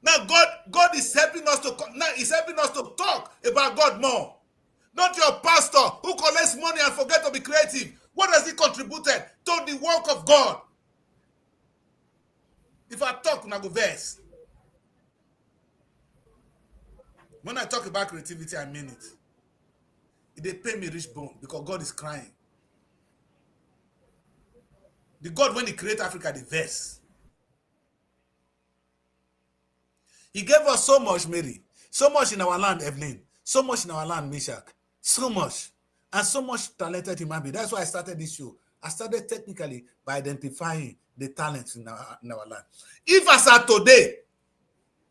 Now God is helping us to talk about God more. Not your pastor who collects money and forget to be creative. What has he contributed to the work of God? If I talk, I go verse. When I talk about creativity, I mean it. They pay me rich bone because God is crying. The God, when he created Africa, the verse. He gave us so much, Mary. So much in our land, Evelyn. So much in our land, Meshach. So much. And so much talented human being. That's why I started this show. I started technically by identifying the talents in our land. If as of today,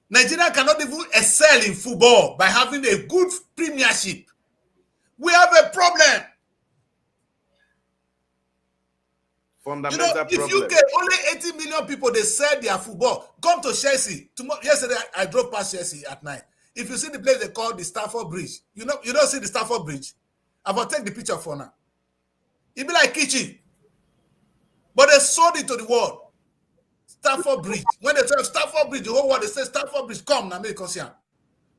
Nigeria cannot even excel in football by having a good premiership We have a problem. Fundamental problem. If UK, only 80 million people, they sell their football. Come to Chelsea. Yesterday, I drove past Chelsea at night. If you see the place they call the Stamford Bridge, you don't see the Stamford Bridge. I will take the picture for now. It be like kitchen. But they sold it to the world. Stamford Bridge. When they tell Stamford Bridge, the whole world, they say Stamford Bridge, come now, make us here.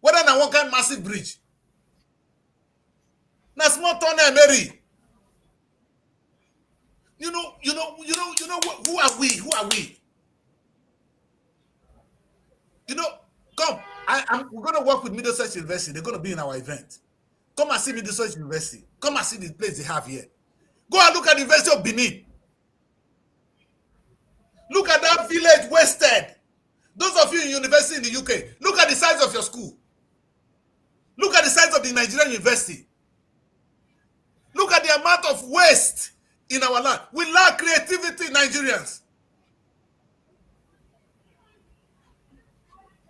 Whether na one kind massive bridge. Na small tunnel, Mary. You know, who are we? Who are we? Come. We're going to work with Middlesex University. They're going to be in our event. Come and see Middlesex University. Come and see the place they have here. Go and look at the University of Benin. Look at that village wasted. Those of you in university in the UK, look at the size of your school. Look at the size of the Nigerian university. Look at the amount of waste in our land. We lack creativity, Nigerians.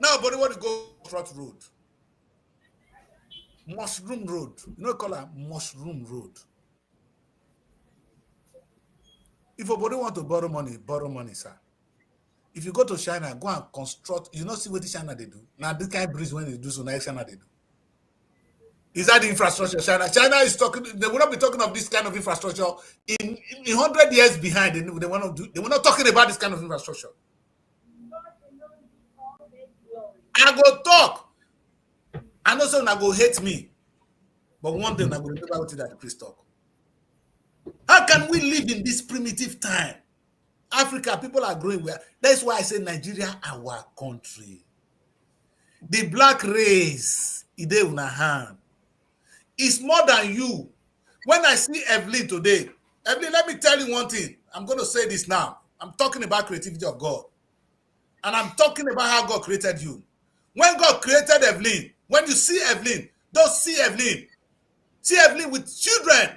Now, but we want to go Trot Road. Mushroom Road. Call it Mushroom Road. If anybody want to borrow money, sir. If you go to China, go and construct. You see what China they do. Now, this kind of bridge when they do so, now China they do. Is that the infrastructure? China is talking. They will not be talking of this kind of infrastructure in 100 years behind. They were not talking about this kind of infrastructure. I go talk. I know someone I go hate me, but one day I go remember what that Chris talk. How can we live in this primitive time? Africa, people are growing well. That's why I say Nigeria, our country. The black race, ide una hand. It's more than you. When I see Evelyn today, Evelyn, let me tell you one thing. I'm going to say this now. I'm talking about creativity of God. And I'm talking about how God created you. When God created Evelyn, when you see Evelyn, don't see Evelyn. See Evelyn with children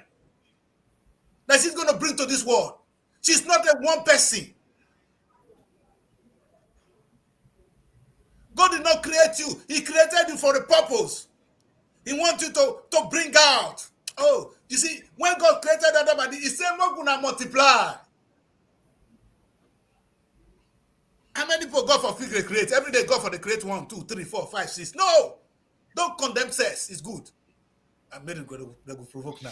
that she's going to bring to this world. She's not a one person. God did not create you. He created you for a purpose. He wants you to bring out. Oh, you see, when God created Adam, he said, "We're going to multiply." How many people God for free create? Every day God for the create 1, 2, 3, 4, 5, 6. No! Don't condemn sex. It's good. I made it go provoke now.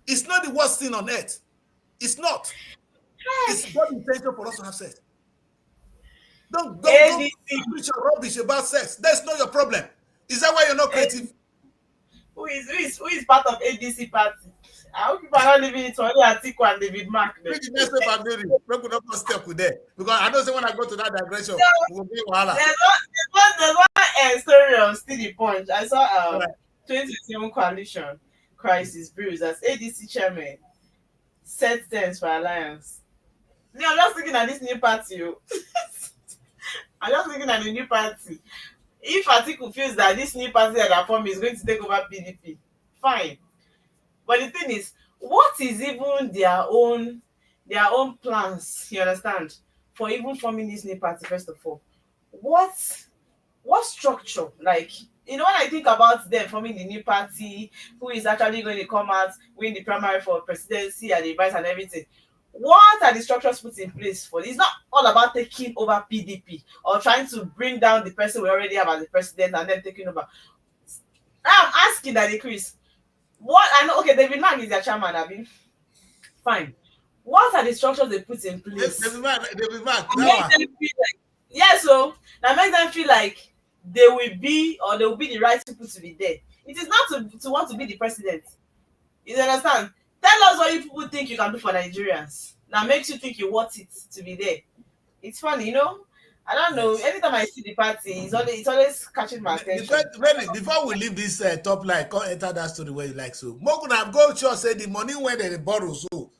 It's not the worst thing on earth. It's not. It's God's intention for us to have sex. Don't preach your rubbish about sex. That's not your problem. Is that why you're not creative? Who is part of ADC party? I hope people are not living it only Atiku and David Mark. Read the next paper, Mary. We could not step with that. Because I know when I go to that digression, we will be wahala. There's one story on Steady Punch. I saw 2027 coalition crisis brews as ADC chairman set terms for alliance. I'm just looking at this new party. I'm just looking at the new party. If Atiku feels that this new party that are formed is going to take over PDP, fine. But the thing is, what is even their own plans, you understand, for even forming this new party, first of all? What structure? Like, when I think about them forming the new party, who is actually going to come out, win the primary for presidency and the vice and everything, what are the structures put in place for this? It's not all about taking over PDP or trying to bring down the person we already have as the president and then taking over. I'm asking that, Chris, what I know, okay, David Mark is their chairman, Abi. Fine. What are the structures they put in place? David Mark. So that makes them feel like they will be the right people to be there. It is not to want to be the president. You understand? Tell us what you people think you can do for Nigerians. That makes you think you want it to be there. It's funny, I don't know. Anytime I see the party, it's always catching my attention. Before we leave this top line, come enter that story where you like so. Mogun have go sure say the money when they borrow so.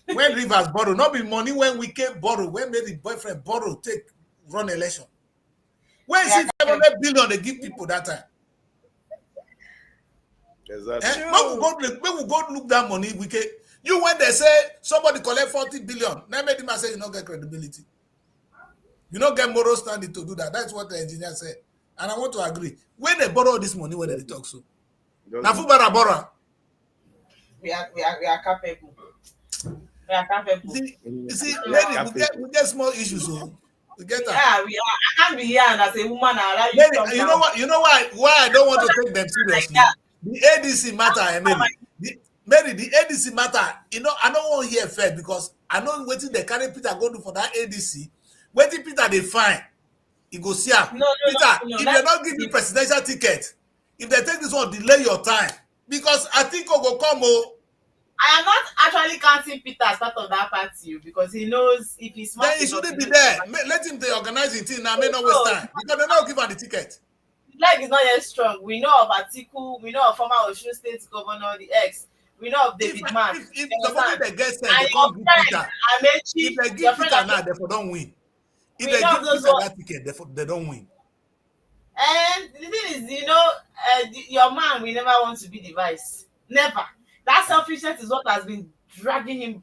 When Rivers borrow, not be money when we came borrow, when maybe boyfriend borrow, take run election. When is it 500 billion they give people that time? Exactly. When we go look that money, you when they say somebody collect 40 billion, now made him say you don't get credibility. You don't get moral standing to do that. That's what the engineer said. And I want to agree. When they borrow this money, when they talk so, Now, Fubarabora. We are capable. We are capable. You see, lady, we get small issues, so we get that. Yeah, we are. I can't be here and as a woman and lady, you know what? You know why I don't want to take them seriously? The ADC matter, Mary, the ADC matter. You know, I don't want to hear fair because I know waiting they carry Peter go do for that ADC. Waiting Peter they find. He go see her. Peter, if they not give you presidential ticket, if they take this one, delay your time. Because I think I go come. I am not actually counting Peter as part of that party because he knows if he's smart. Then he shouldn't be there. Let him organize the thing now. May not waste time because they not give her the ticket. The leg is not yet strong. We know of Atiku. We know of former Osun State Governor, the ex. We know of David Mark. If the moment they get sent, they can't give Peter. If they give Peter now, therefore don't win. If they give Peter that ticket, they don't win. And the thing is, you know, your man will never want to be the vice. Never. That selfishness is what has been dragging him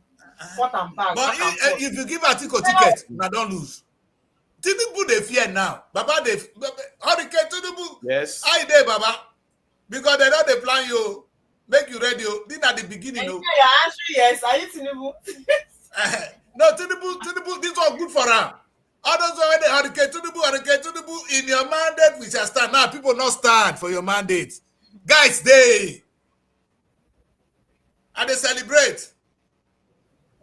forth and back. But if you give Atiku ticket, now don't lose. Tinubu they fear now. Baba they Hurricane Tinubu. Yes. How you there, Baba? Because they know they plan you, make you ready. This at the beginning. You're answering yes. Are you Tinubu? No, Tinubu, this was good for her. All those when they Hurricane Tinubu, in your mandate, we shall stand. Now people not stand for your mandate. Guys, and they celebrate.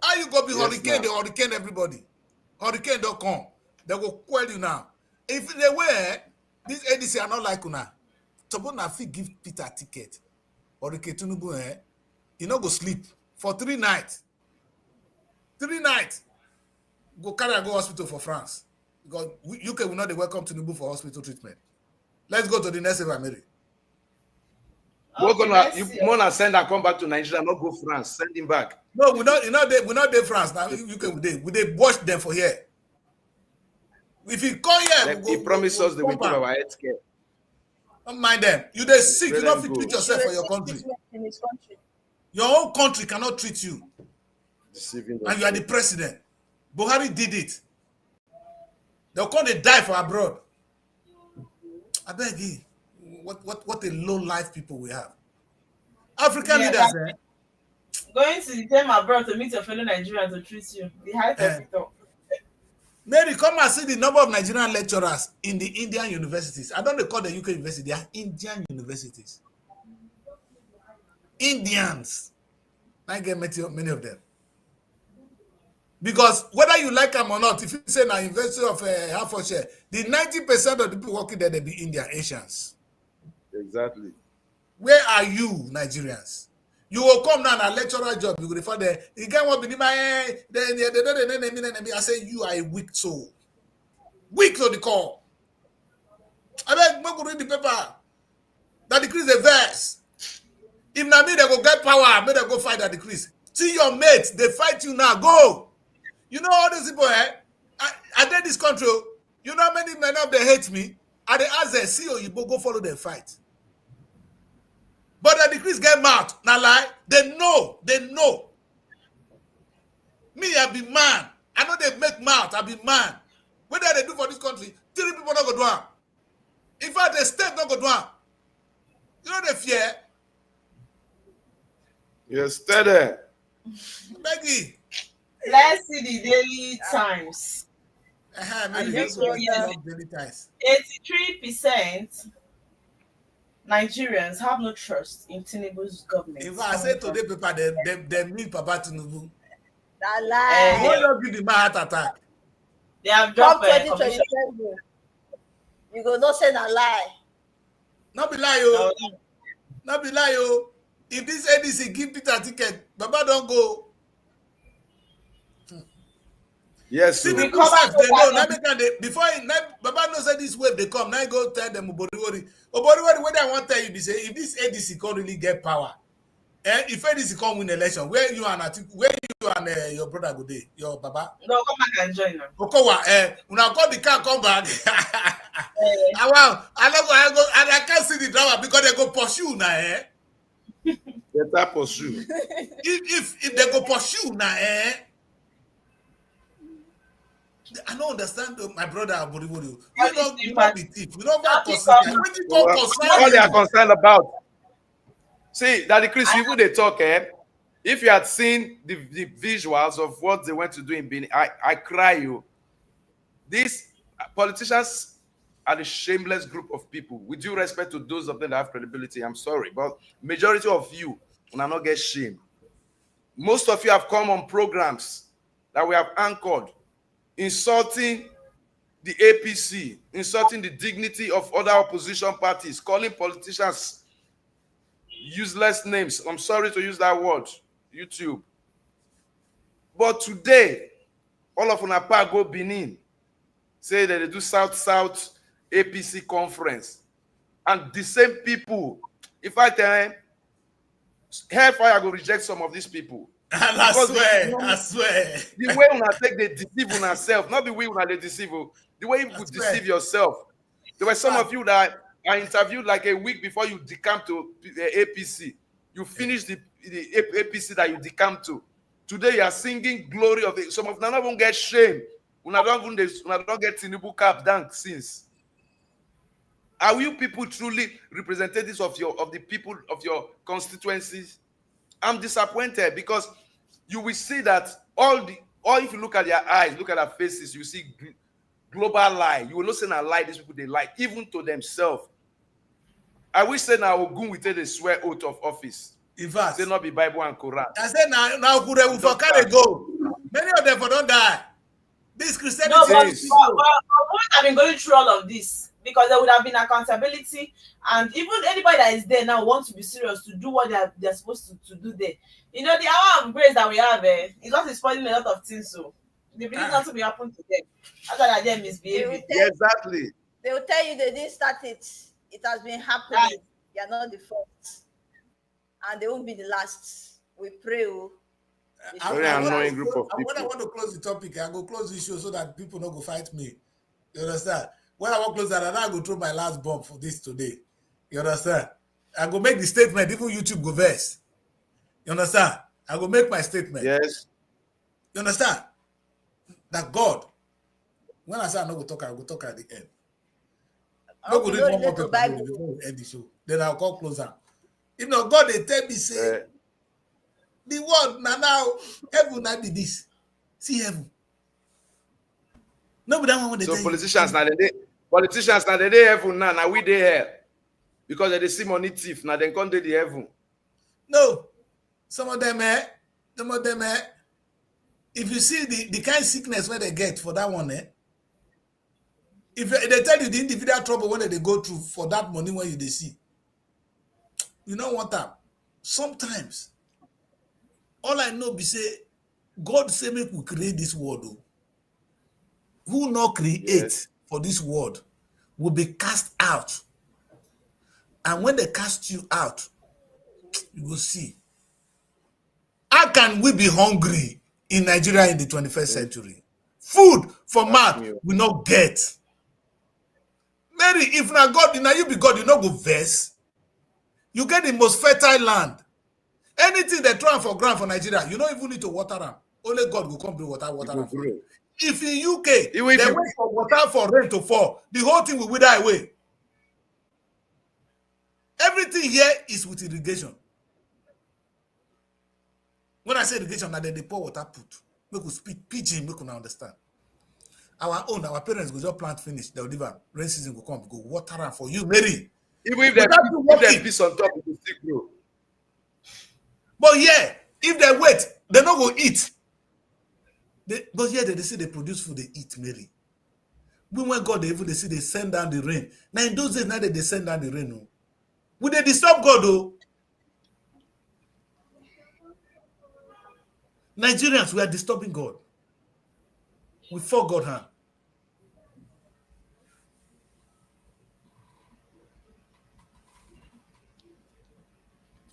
How you go be hurricane? They hurricane everybody. Hurricane don't come. They will quell you now. If they were, this ADC are not like una. Suppose na fit give Peter ticket. Hurricane Tinubu, he no go sleep for 3 nights. 3 nights. Go carry and go hospital for France. Because UK will not welcome Tinubu for hospital treatment. Let's go to the next Mary. We're gonna send and come back to Nigeria, not go France. Send him back. No, we're not there France now. We they watch them for here. If you come here, he promised us they will give our health care. Don't mind them. You they sick, you don't fit treat yourself for your country. Your own country cannot treat you. And you are the president. Buhari did it. They'll come they die for abroad. I beg you. What a low life people we have. African leaders, going to the time abroad to meet your fellow Nigerians to treat you. The height of it all. Mary, come and see the number of Nigerian lecturers in the Indian universities. I don't call the UK university, they are Indian universities. Indians. I get many of them. Because whether you like them or not, if you say now University of Hertfordshire, the 90% of the people working there, they be Indian, Asians. Exactly. Where are you, Nigerians? You will come now and a lecturer job. You will refer there. You can't want to be my. I say you are a weak soul. Weak to the core. I beg, go read the paper. That decrease the verse. If not me, they go get power. May they go fight that decrease. See your mates, they fight you now. Go. You know all these people, I did this country. You know how many men of them hate me? And they ask them, see you go follow them fight. But the decrease get mad. Now lie. They know. Me, I be man. I know they make mouth. I be man. What do they do for this country? 3 people not go do it. In fact, the state not go do it. You know they fear. Yes, steady. Maggie. Let's see the Daily Times. 83% Nigerians have no trust in Tinubu's government. If I say today, paper, they need Papa Tinubu. That lie. Why not give the man heart attack? They have dropped 2027. You go not say a lie. Not be lie, yo. Not be lie, yo. If this ADC give Peter ticket, Baba don't go. Yes, see, the process they know. Now before Baba knows that this wave they come, now go tell them Oboriwori. Oboriwori, what I want to tell you, they say if this ADC can't really get power, if ADC can't win election, where you and your brother go there, your Baba? No, come back and join them. Okowa, when I call the car, come back. I can't see the driver because they go pursue now. Better pursue. If they go pursue now, I don't understand my brother Aboriwori. We don't be thief. We don't concern. What they are concerned about. See, Daddy Chris, even they talk, if you had seen the visuals of what they went to do in Benin, I cry you. These politicians are the shameless group of people. With due respect to those of them that have credibility, I'm sorry, but majority of you will not get shame. Most of you have come on programs that we have anchored, insulting the APC, insulting the dignity of other opposition parties, calling politicians useless names. I'm sorry to use that word, YouTube. But today, all of Unapa go Benin, say that they do South-South APC conference. And the same people, in fact, Hellfire will reject some of these people. And I swear. The way una take they deceive on self, not the way una they deceive, the way you could deceive yourself. There were some of you that I interviewed like a week before you decamp to the APC. You finished the APC that you decamped to. Today you are singing glory of it. Some of them not even get shame. Una don't get Tinubu cap down since. Are you people truly representatives of the people of your constituencies? I'm disappointed because you will see that if you look at their eyes, look at their faces, you see global lie. You will not say a lie these people they lie, even to themselves. I wish say now Ogun will take the swear oath of office. In fact, they not be Bible and Quran. I said now Kure will for carry go. Many of them for don't die. This Christianity. No, but have been going through all of this because there would have been accountability, and even anybody that is there now wants to be serious to do what they're supposed to do there. You know, the hour of grace that we have, is not spoiling a lot of things. So they believe nothing will happen to them after that they're misbehaving. Exactly. They will tell you they didn't start it. It has been happening. They are not the first, and they won't be the last. We pray. Very annoying group of people. When I want to close the topic, I go close the show so that people don't go fight me. You understand? When I want to close that, I go throw my last bomb for this today. You understand? I go make the statement, even YouTube go verse. You understand? I go make my statement. Yes. You understand? That God, when I say I no go talk, I go talk at the end. I go read one more paper before we end the show. Then I'll call closer. You know, God, they tell me, say, the world now heaven not be this. See heaven. No, but that one want to so politicians now they heaven now we they here because they see money thief now they can't do the heaven. No, some of them if you see the kind of sickness where they get for that one, if they tell you the individual trouble when they go through for that money when you they see, you know what that sometimes. All I know be say, God say make we create this world. Who not create for this world will be cast out. And when they cast you out, you will see. How can we be hungry in Nigeria in the 21st century? Food for man we not get. Mary, if not God, now you be God, you not go verse. You get the most fertile land. Anything they throw for ground for Nigeria, you don't even need to water them. Only God will come bring water them. If in UK, they wait for water for rain to fall, the whole thing will wither away. Everything here is with irrigation. When I say irrigation, now they pour water put. Make us speak pidgin, make us understand. Our parents go just plant finish, they'll leave them. Rain season will come, go water them for you, Mary. Even if they piece on top, it will still grow. But yeah, if they wait, they not go eat. But yeah, they say they produce food, they eat, Mary. When God, they see they send down the rain. Now in those days, now they send down the rain. No? Would they disturb God though? Nigerians, we are disturbing God. We fall God hand.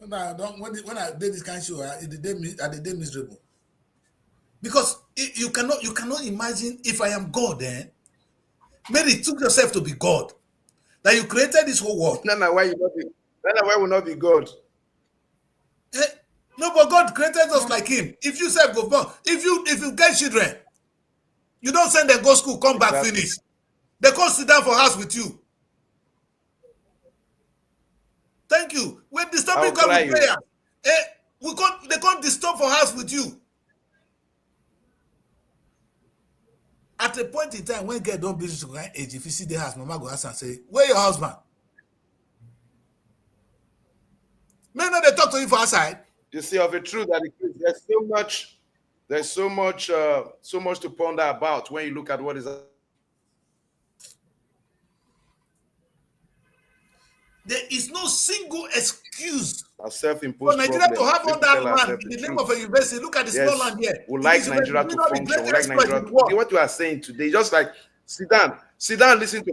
When I did this kind of show, I did miserable. Because you cannot imagine if I am God, Mary took yourself to be God. That you created this whole world. That's why we not be God. No, but God created us like him. If you self go born, if you get children, you don't send them go school, come back, finish. They come sit down for house with you. Thank you. We're disturbing God with prayer. They can't disturb for house with you. At a point in time, when girl don't business to age, if you see the house, mama go ask and say, where your husband? Men know they talk to you for outside. You see, of a truth that there's so much to ponder about when you look at what is. There is no single excuse self-imposed for Nigeria to have all that land in the name of a university. Look at the small land here. We like Nigeria to function. We like Nigeria to what you are saying today. Just like sit down, listen to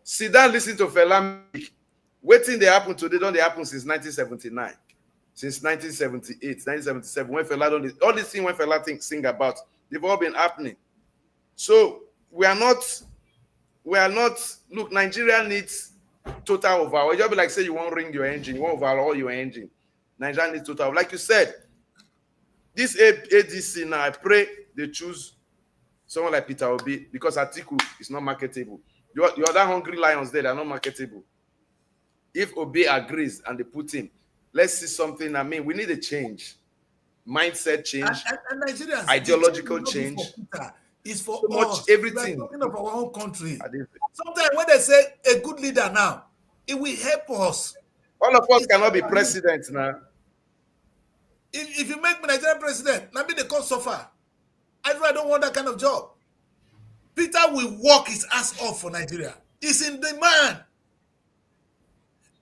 sit down, listen to Fela. Waiting they happen today, don't they happen since 1979, since 1978, 1977, when Fela done this, all these things when Fela sing about, they've all been happening. So we are not, look, Nigeria needs total overhaul. You'll be like, say you won't ring your engine, you won't overhaul your engine. Nigeria needs total. Like you said, this ADC now, I pray they choose someone like Peter Obi, because Atiku is not marketable. Your other hungry lions there, they are not marketable. If Obi agrees and they put him, let's see something. I mean, we need a change. Mindset change, and Nigerians, ideological change. It's for so us. Much, everything. We're talking of our own country. Sometimes when they say a good leader now, it will help us. All of us cannot be president now. If you make me Nigerian president, maybe they can't suffer. I don't want that kind of job. Peter will work his ass off for Nigeria. He's in demand.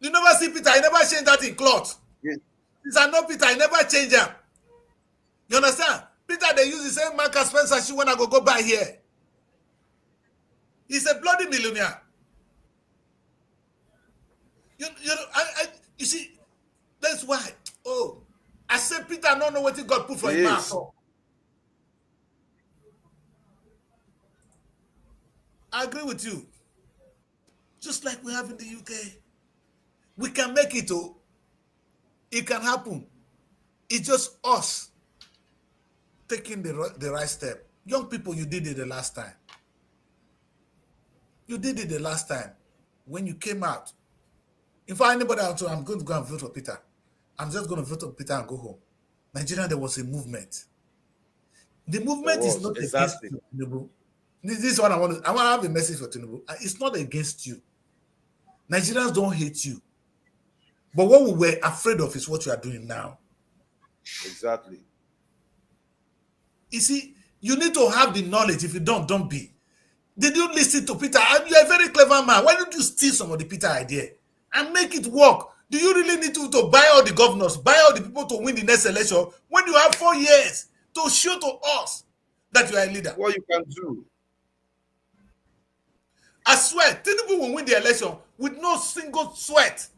You never see Peter, he never change that in cloth. Yes. These are not Peter, he never change them. You understand? Peter, they use the same Mark Spencer shoe when I go buy here. He's a bloody millionaire. You see, that's why. Oh, I said Peter, I don't know what he got put for his mouth. I agree with you. Just like we have in the UK. We can make it, oh. It can happen. It's just us taking the right step. Young people, you did it the last time. You did it the last time when you came out. If anybody else, I'm going to go and vote for Peter. I'm just going to vote for Peter and go home. Nigeria, there was a movement. The movement is not against Tinubu. This is what I want to have a message for Tinubu. It's not against you. Nigerians don't hate you. But what we were afraid of is what you are doing now. Exactly. You see, you need to have the knowledge. If you don't be. Did you listen to Peter? You're a very clever man. Why don't you steal some of the Peter idea and make it work? Do you really need to buy all the governors, buy all the people to win the next election when you have 4 years to show to us that you are a leader? What you can do. I swear, Tinubu will win the election with no single sweat.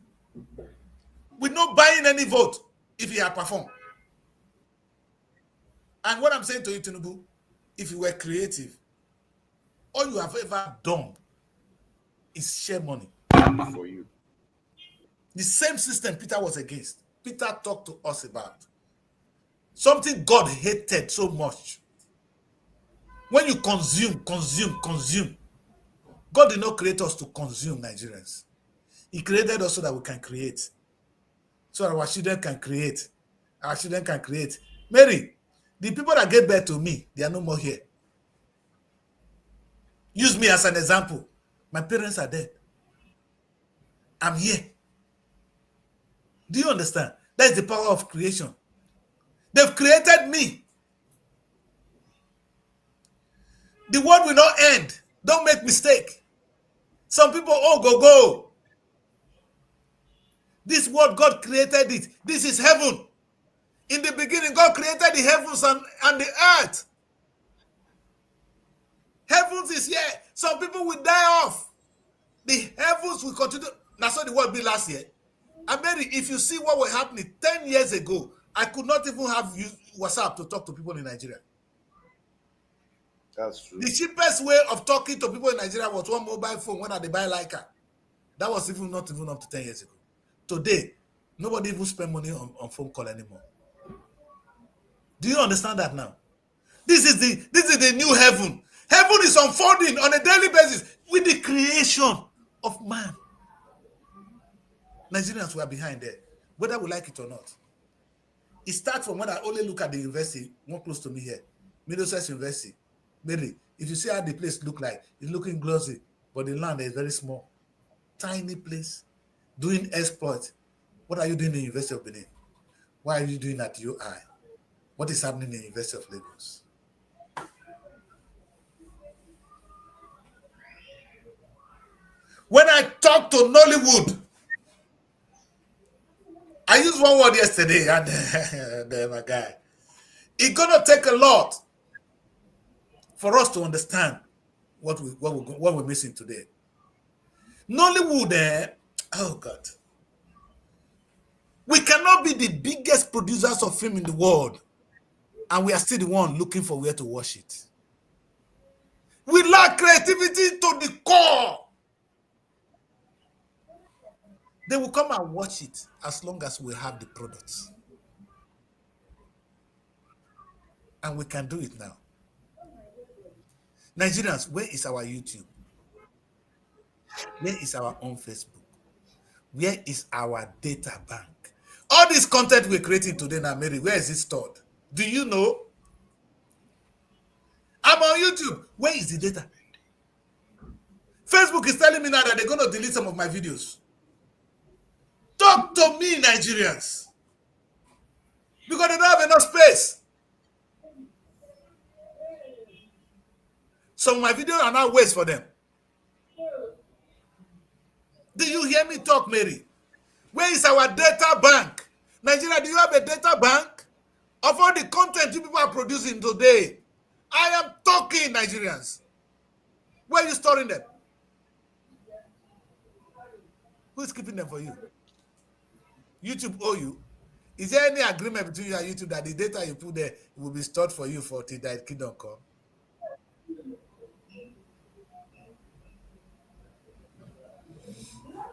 With no buying any vote if he had performed. And what I'm saying to you, Tinubu, if you were creative, all you have ever done is share money. For you. The same system Peter was against. Peter talked to us about. Something God hated so much. When you consume. God did not create us to consume Nigerians. He created us so that we can create. So our children can create. Our children can create. Mary, the people that gave birth to me, they are no more here. Use me as an example. My parents are dead. I'm here. Do you understand? That is the power of creation. They've created me. The world will not end. Don't make mistake. Some people, go. This world, God created it. This is heaven. In the beginning, God created the heavens and the earth. Heavens is here. Some people will die off. The heavens will continue. That's what the world be last year. And Mary, if you see what was happening 10 years ago, I could not even have used WhatsApp to talk to people in Nigeria. That's true. The cheapest way of talking to people in Nigeria was one mobile phone when they buy Leica. That was not even up to 10 years ago. Today, nobody even spend money on phone call anymore. Do you understand that now? This is the new heaven. Heaven is unfolding on a daily basis with the creation of man. Nigerians were behind there, whether we like it or not. It starts from when I only look at the university, more close to me here, Middlesex University. Mary, if you see how the place look like, it's looking glossy, but the land is very small. Tiny place, doing exploit. What are you doing in the University of Benin? Why are you doing at UI? What is happening in the University of Lagos? When I talk to Nollywood, I used one word yesterday, and my guy, it's gonna take a lot for us to understand what we're missing today. Nollywood, oh God, we cannot be the biggest producers of film in the world, and we are still the one looking for where to wash it. We lack creativity to the core. They will come and watch it as long as we have the products. And we can do it now. Nigerians, where is our YouTube? Where is our own Facebook? Where is our data bank? All this content we're creating today now, Mary, where is it stored? Do you know? I'm on YouTube. Where is the data? Facebook is telling me now that they're going to delete some of my videos. Talk to me, Nigerians. Because they don't have enough space. Some of my videos are now waste for them. Do you hear me talk, Mary? Where is our data bank? Nigeria, do you have a data bank of all the content you people are producing today? I am talking, Nigerians. Where are you storing them? Who is keeping them for you? YouTube owe you. Is there any agreement between you and YouTube that the data you put there will be stored for you for till that kingdom come?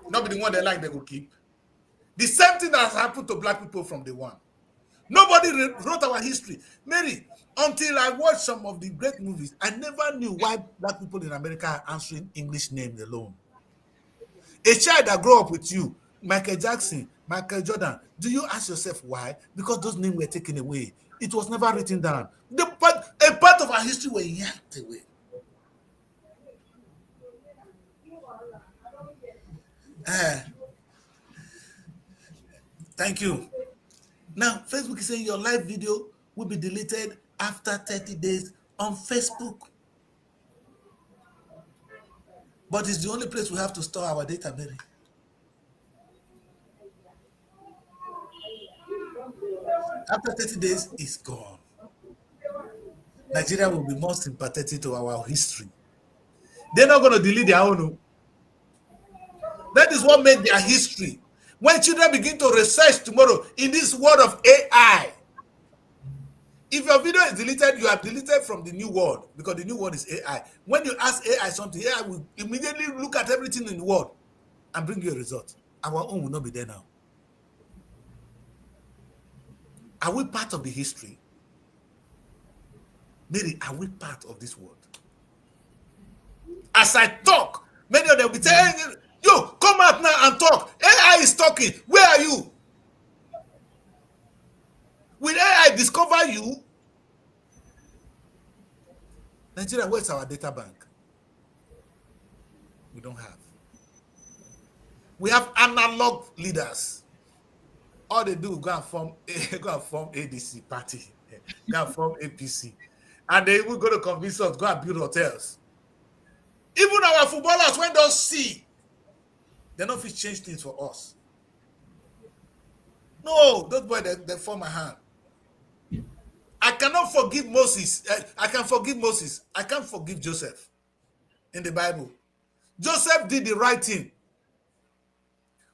Not be the one they like, they will keep. The same thing that has happened to black people from the one. Nobody wrote our history. Mary, until I watched some of the great movies, I never knew why black people in America are answering English names alone. A child that grew up with you, Michael Jackson, Michael Jordan, do you ask yourself why? Because those names were taken away. It was never written down. A part of our history were yanked away. Thank you. Now, Facebook is saying your live video will be deleted after 30 days on Facebook. But it's the only place we have to store our data, Mary. After 30 days, it's gone. Nigeria will be more sympathetic to our history. They're not going to delete their own. That is what made their history. When children begin to research tomorrow in this world of AI, if your video is deleted, you are deleted from the new world because the new world is AI. When you ask AI something, AI will immediately look at everything in the world and bring you a result. Our own will not be there now. Are we part of the history? Mary, are we part of this world? As I talk, many of them will be saying, yo, come out now and talk. AI is talking. Where are you? Will AI discover you? Nigeria, where's our data bank? We don't have. We have analog leaders. All they do is go and form ADC party, go and form APC. And they will go to convince us, go and build hotels. Even our footballers, when they see, they don't feel change things for us. No, those boys, they form a hand. I cannot forgive Moses. I can forgive Moses. I can't forgive Joseph in the Bible. Joseph did the right thing.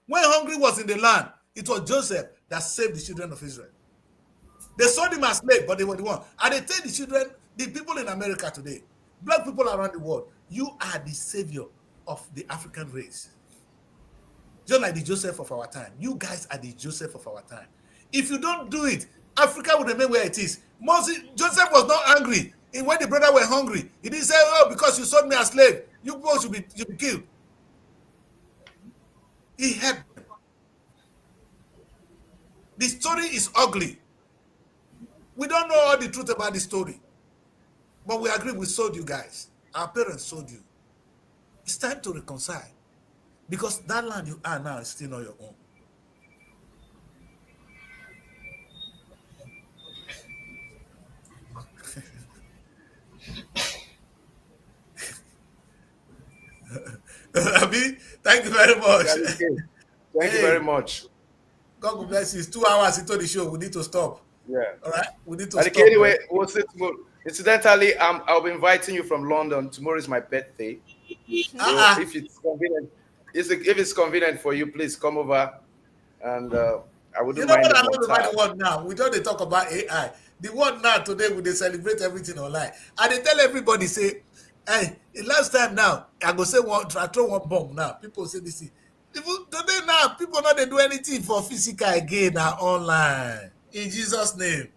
When hungry was in the land, it was Joseph that saved the children of Israel. They sold him as slave, but they were the one. And they tell the children, the people in America today, black people around the world, you are the savior of the African race. Just like the Joseph of our time. You guys are the Joseph of our time. If you don't do it, Africa will remain where it is. Joseph was not angry. When the brother were hungry, he didn't say, oh, because you sold me as slave, you both should be killed. He helped them. The story is ugly. We don't know all the truth about the story. But we agree we sold you guys. Our parents sold you. It's time to reconcile. Because that land you are now is still not your own. Abi, thank you very much. Thank you very much. God bless you. It's 2 hours into the show. We need to stop. Yeah. All right. We need to stop. Anyway, we'll see tomorrow. Incidentally, I'll be inviting you from London. Tomorrow is my birthday. So if it's convenient, if it's convenient for you, please come over, and I will do. You know what I love about the world now? We don't talk about AI. The world now today, we they celebrate everything online, and they tell everybody say, "Hey, last time now I go say I throw one bomb now." People say this. People today now people not they do anything for physical again now online. In Jesus' name.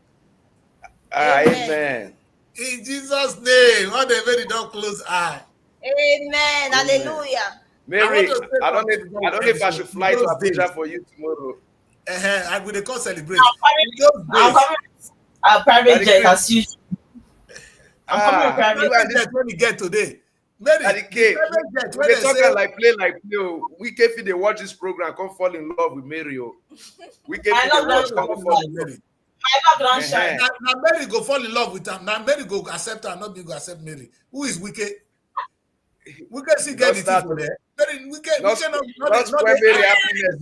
Amen. In Jesus' name, what they very don't close eye. Amen. Hallelujah. Mary, I don't know if I should fly to Abuja for you tomorrow. I will call celebrate. Our private jet as usual. I'm coming private jet when we get today. Mary, private jet when they talk like play. We can they watch this program, come fall in love with Mary. We can watch come fall in love. My love don't shine. Now Mary go fall in love with him. Now Mary go accept her, not be go accept Mary. Who is wicked? We can see get it for there. We cannot spread Mary happiness.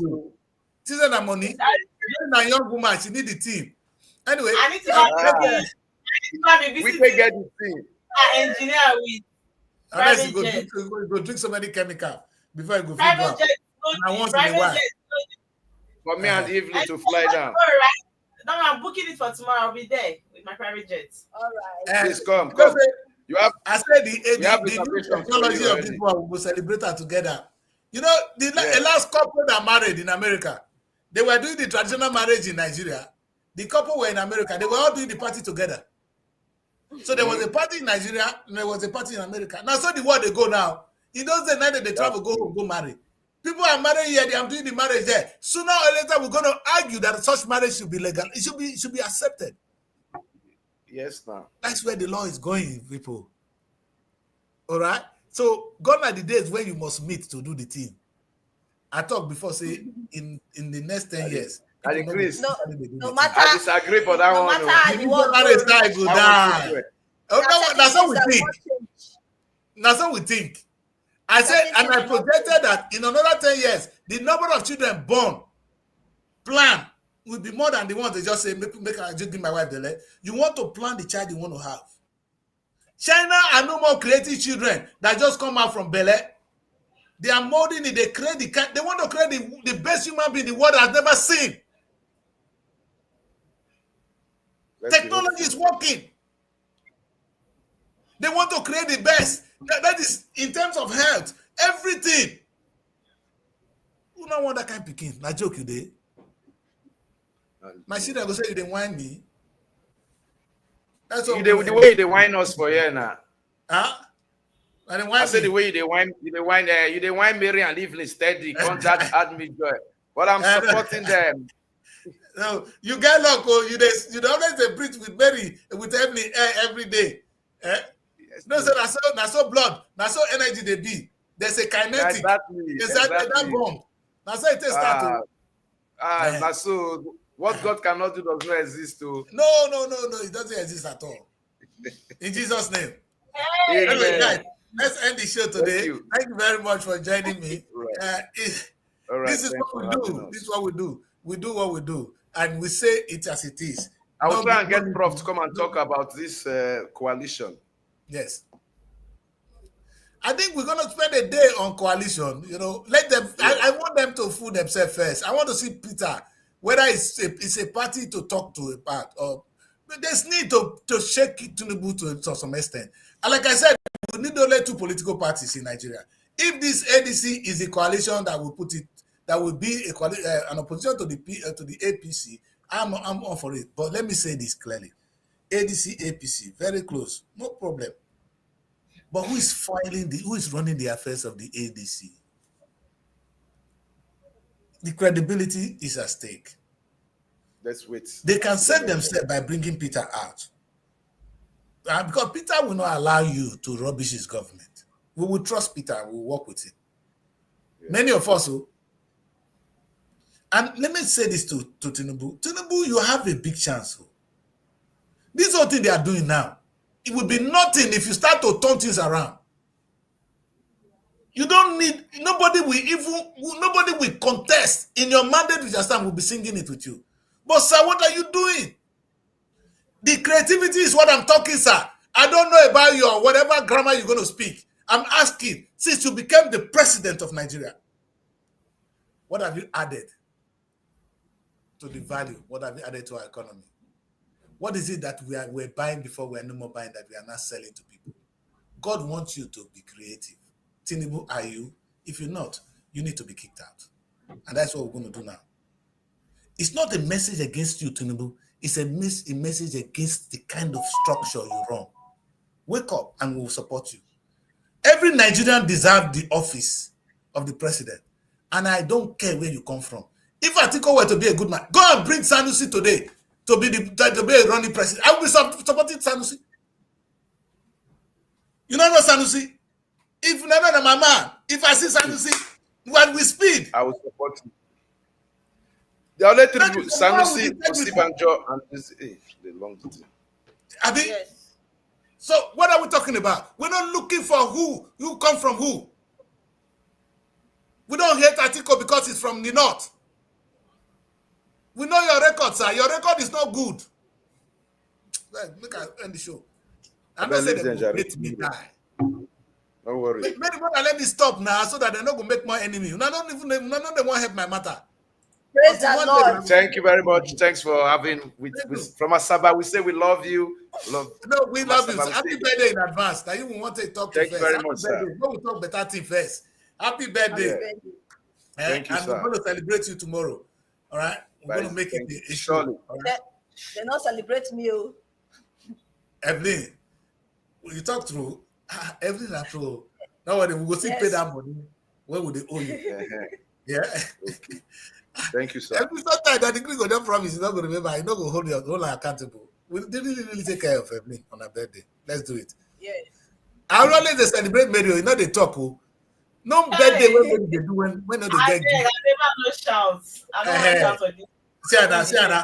Season and money. Now young woman, she need the team. Anyway, I need to we can get the team. Engineer with unless you go drink so many chemicals before you go feel well. And once in a while. For me and Evelyn to fly down. No, I'm booking it for tomorrow. I'll be there with my private jet. All right. Please come. You have. I said the technology of people will celebrate her together. You know, the last couple that married in America, they were doing the traditional marriage in Nigeria. The couple were in America. They were all doing the party together. So there was a party in Nigeria and there was a party in America. Now, so the world they go now. In those days, now that they travel, go marry. People are married here. They are doing the marriage there. Sooner or later, we're going to argue that such marriage should be legal. It should be accepted. Yes, now. That's where the law is going, people. All right. So gone are the days when you must meet to do the thing. I talked before, say in the next 10 years. I agree. No matter. I disagree for that one. That's how we think. That's how we think. I said, and I projected that in another 10 years, the number of children born, plan, will be more than the ones they just say, I just give my wife the leg. You want to plan the child you want to have. China are no more creating children that just come out from Bele. They are molding it. They want to create the best human being the world has never seen. Technology is working. They want to create the best. That is in terms of health, everything. Who don't want that kind of picking? Na joke you dey. My children go say you didn't whine me. That's all. The way they whine us for here now. Huh? I said the way they whine Mary and Evelyn steady. Contact add me joy. But I'm supporting them. No, you get luck. You always breathe with Mary with Evelyn every day. No, so that's so blood, that's so energy they be. There's a kinetic. Exactly. That bomb. That's how it starts. That's so what God cannot do does not exist too. No, it doesn't exist at all. In Jesus' name. Hey. Anyway, guys, let's end the show today. Thank you very much for joining me. Right. This is what we do. This is what we do. We do what we do, and we say it as it is. I will try and get Prof to come and talk about this coalition. Yes. I think we're going to spend a day on coalition. You know, let them. I want them to fool themselves first. I want to see Peter whether it's a party to talk to about, or there's need to shake Tinubu to some extent. And like I said, we need only 2 political parties in Nigeria. If this ADC is the coalition that will put it, that will be an opposition to the APC, I'm all for it. But let me say this clearly: ADC, APC, very close, no problem. But who is running the affairs of the ADC? The credibility is at stake. Let's wait. They can save themselves by bringing Peter out. Because Peter will not allow you to rubbish his government. We will trust Peter and we will work with him. Yeah. Many of us will. And let me say this to Tinubu. Tinubu, you have a big chance. This whole thing they are doing now, it will be nothing if you start to turn things around. You don't need, nobody will contest in your mandate with your stand will be singing it with you. But sir, what are you doing? The creativity is what I'm talking, sir. I don't know about your whatever grammar you're going to speak. I'm asking, since you became the president of Nigeria, what have you added to the value? What have you added to our economy? What is it that we're buying before we're no more buying that we are not selling to people? God wants you to be creative. Tinubu, are you? If you're not, you need to be kicked out. And that's what we're going to do now. It's not a message against you, Tinubu. It's a message against the kind of structure you run. Wake up and we'll support you. Every Nigerian deserves the office of the president. And I don't care where you come from. If Atiku were to be a good man, go and bring Sanusi today to be a running president. I will be supporting Sanusi. You don't know Sanusi? If not my man, if I see Sanusi, when we speed, I will support you. The other three, Sanusi, Osibanjo, and the long detail. Yes. So what are we talking about? We're not looking for who come from who. We don't hate Atiku because he's from the north. We know your record, sir. Your record is not good. Look at end the show. I'm not saying they will hate me die. Don't worry. Maybe let me stop now so that they're not going to make more enemies. None of them won't help my matter. Praise the Lord. Thank you very much. Thanks for having from Asaba. We say we love you. We love you. Happy birthday in advance. Now you want to talk to Thank you first. very much, sir. We'll talk better thing first. Happy birthday. Thank you, and sir. we're going to celebrate you tomorrow. All right? We're going to make it a issue. Surely. Right? They not celebrate me. Evelyn, will you talk through? Evelyn, after all. Now we will still pay that money. Where would they owe you? Yeah. Okay. Thank you, sir. Every time that the Greek don't promise, he's not going to remember. He's not going to hold her accountable. We really take care of Evelyn on her birthday. Let's do it. Yes. I always they celebrate Mario. You know they talk. No birthday when they do when they get. I never no shouts. I don't shout on this. See Anna.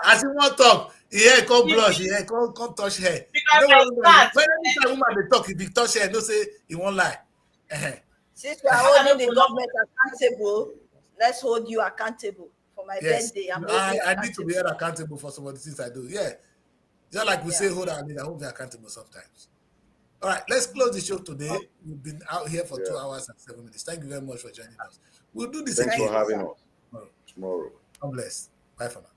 As you want talk, come blush, come touch hair. Because when any woman they talk, if you touch hair, no say he won't lie. Since we are holding the government accountable, let's hold you accountable for my birthday. I need to be held accountable for some of the things I do. Yeah. Just like we say, hold on, I hold me accountable sometimes. All right, let's close the show today. We've been out here for 2 hours and 7 minutes. Thank you very much for joining us. We'll do this again. Thanks for having us tomorrow. God bless. Bye for now.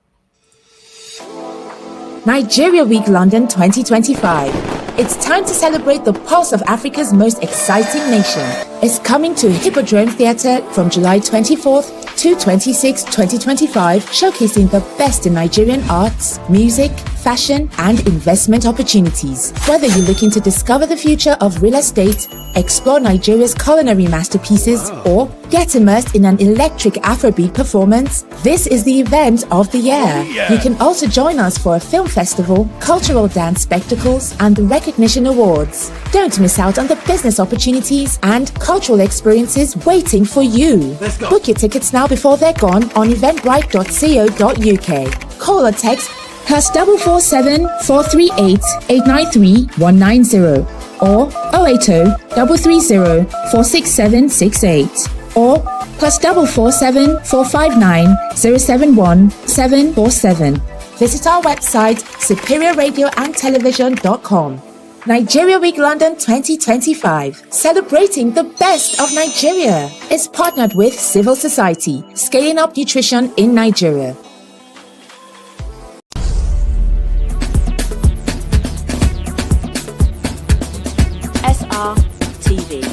Nigeria Week London 2025. It's time to celebrate the pulse of Africa's most exciting nation. It's coming to Hippodrome Theatre from July 24th to 26, 2025, showcasing the best in Nigerian arts, music, fashion, and investment opportunities. Whether you're looking to discover the future of real estate, explore Nigeria's culinary masterpieces, or get immersed in an electric Afrobeat performance, this is the event of the year. You can also join us for a film festival, cultural dance spectacles, and recognition awards. Don't miss out on the business opportunities and cultural experiences waiting for you. Book your tickets now before they're gone on eventbrite.co.uk. Call or text +447 438 893 190 or 080 330 46768 or +447 459 071 747. Visit our website superiorradioandtelevision.com. Nigeria Week London 2025, celebrating the best of Nigeria, is partnered with Civil Society, scaling up nutrition in Nigeria. SR TV.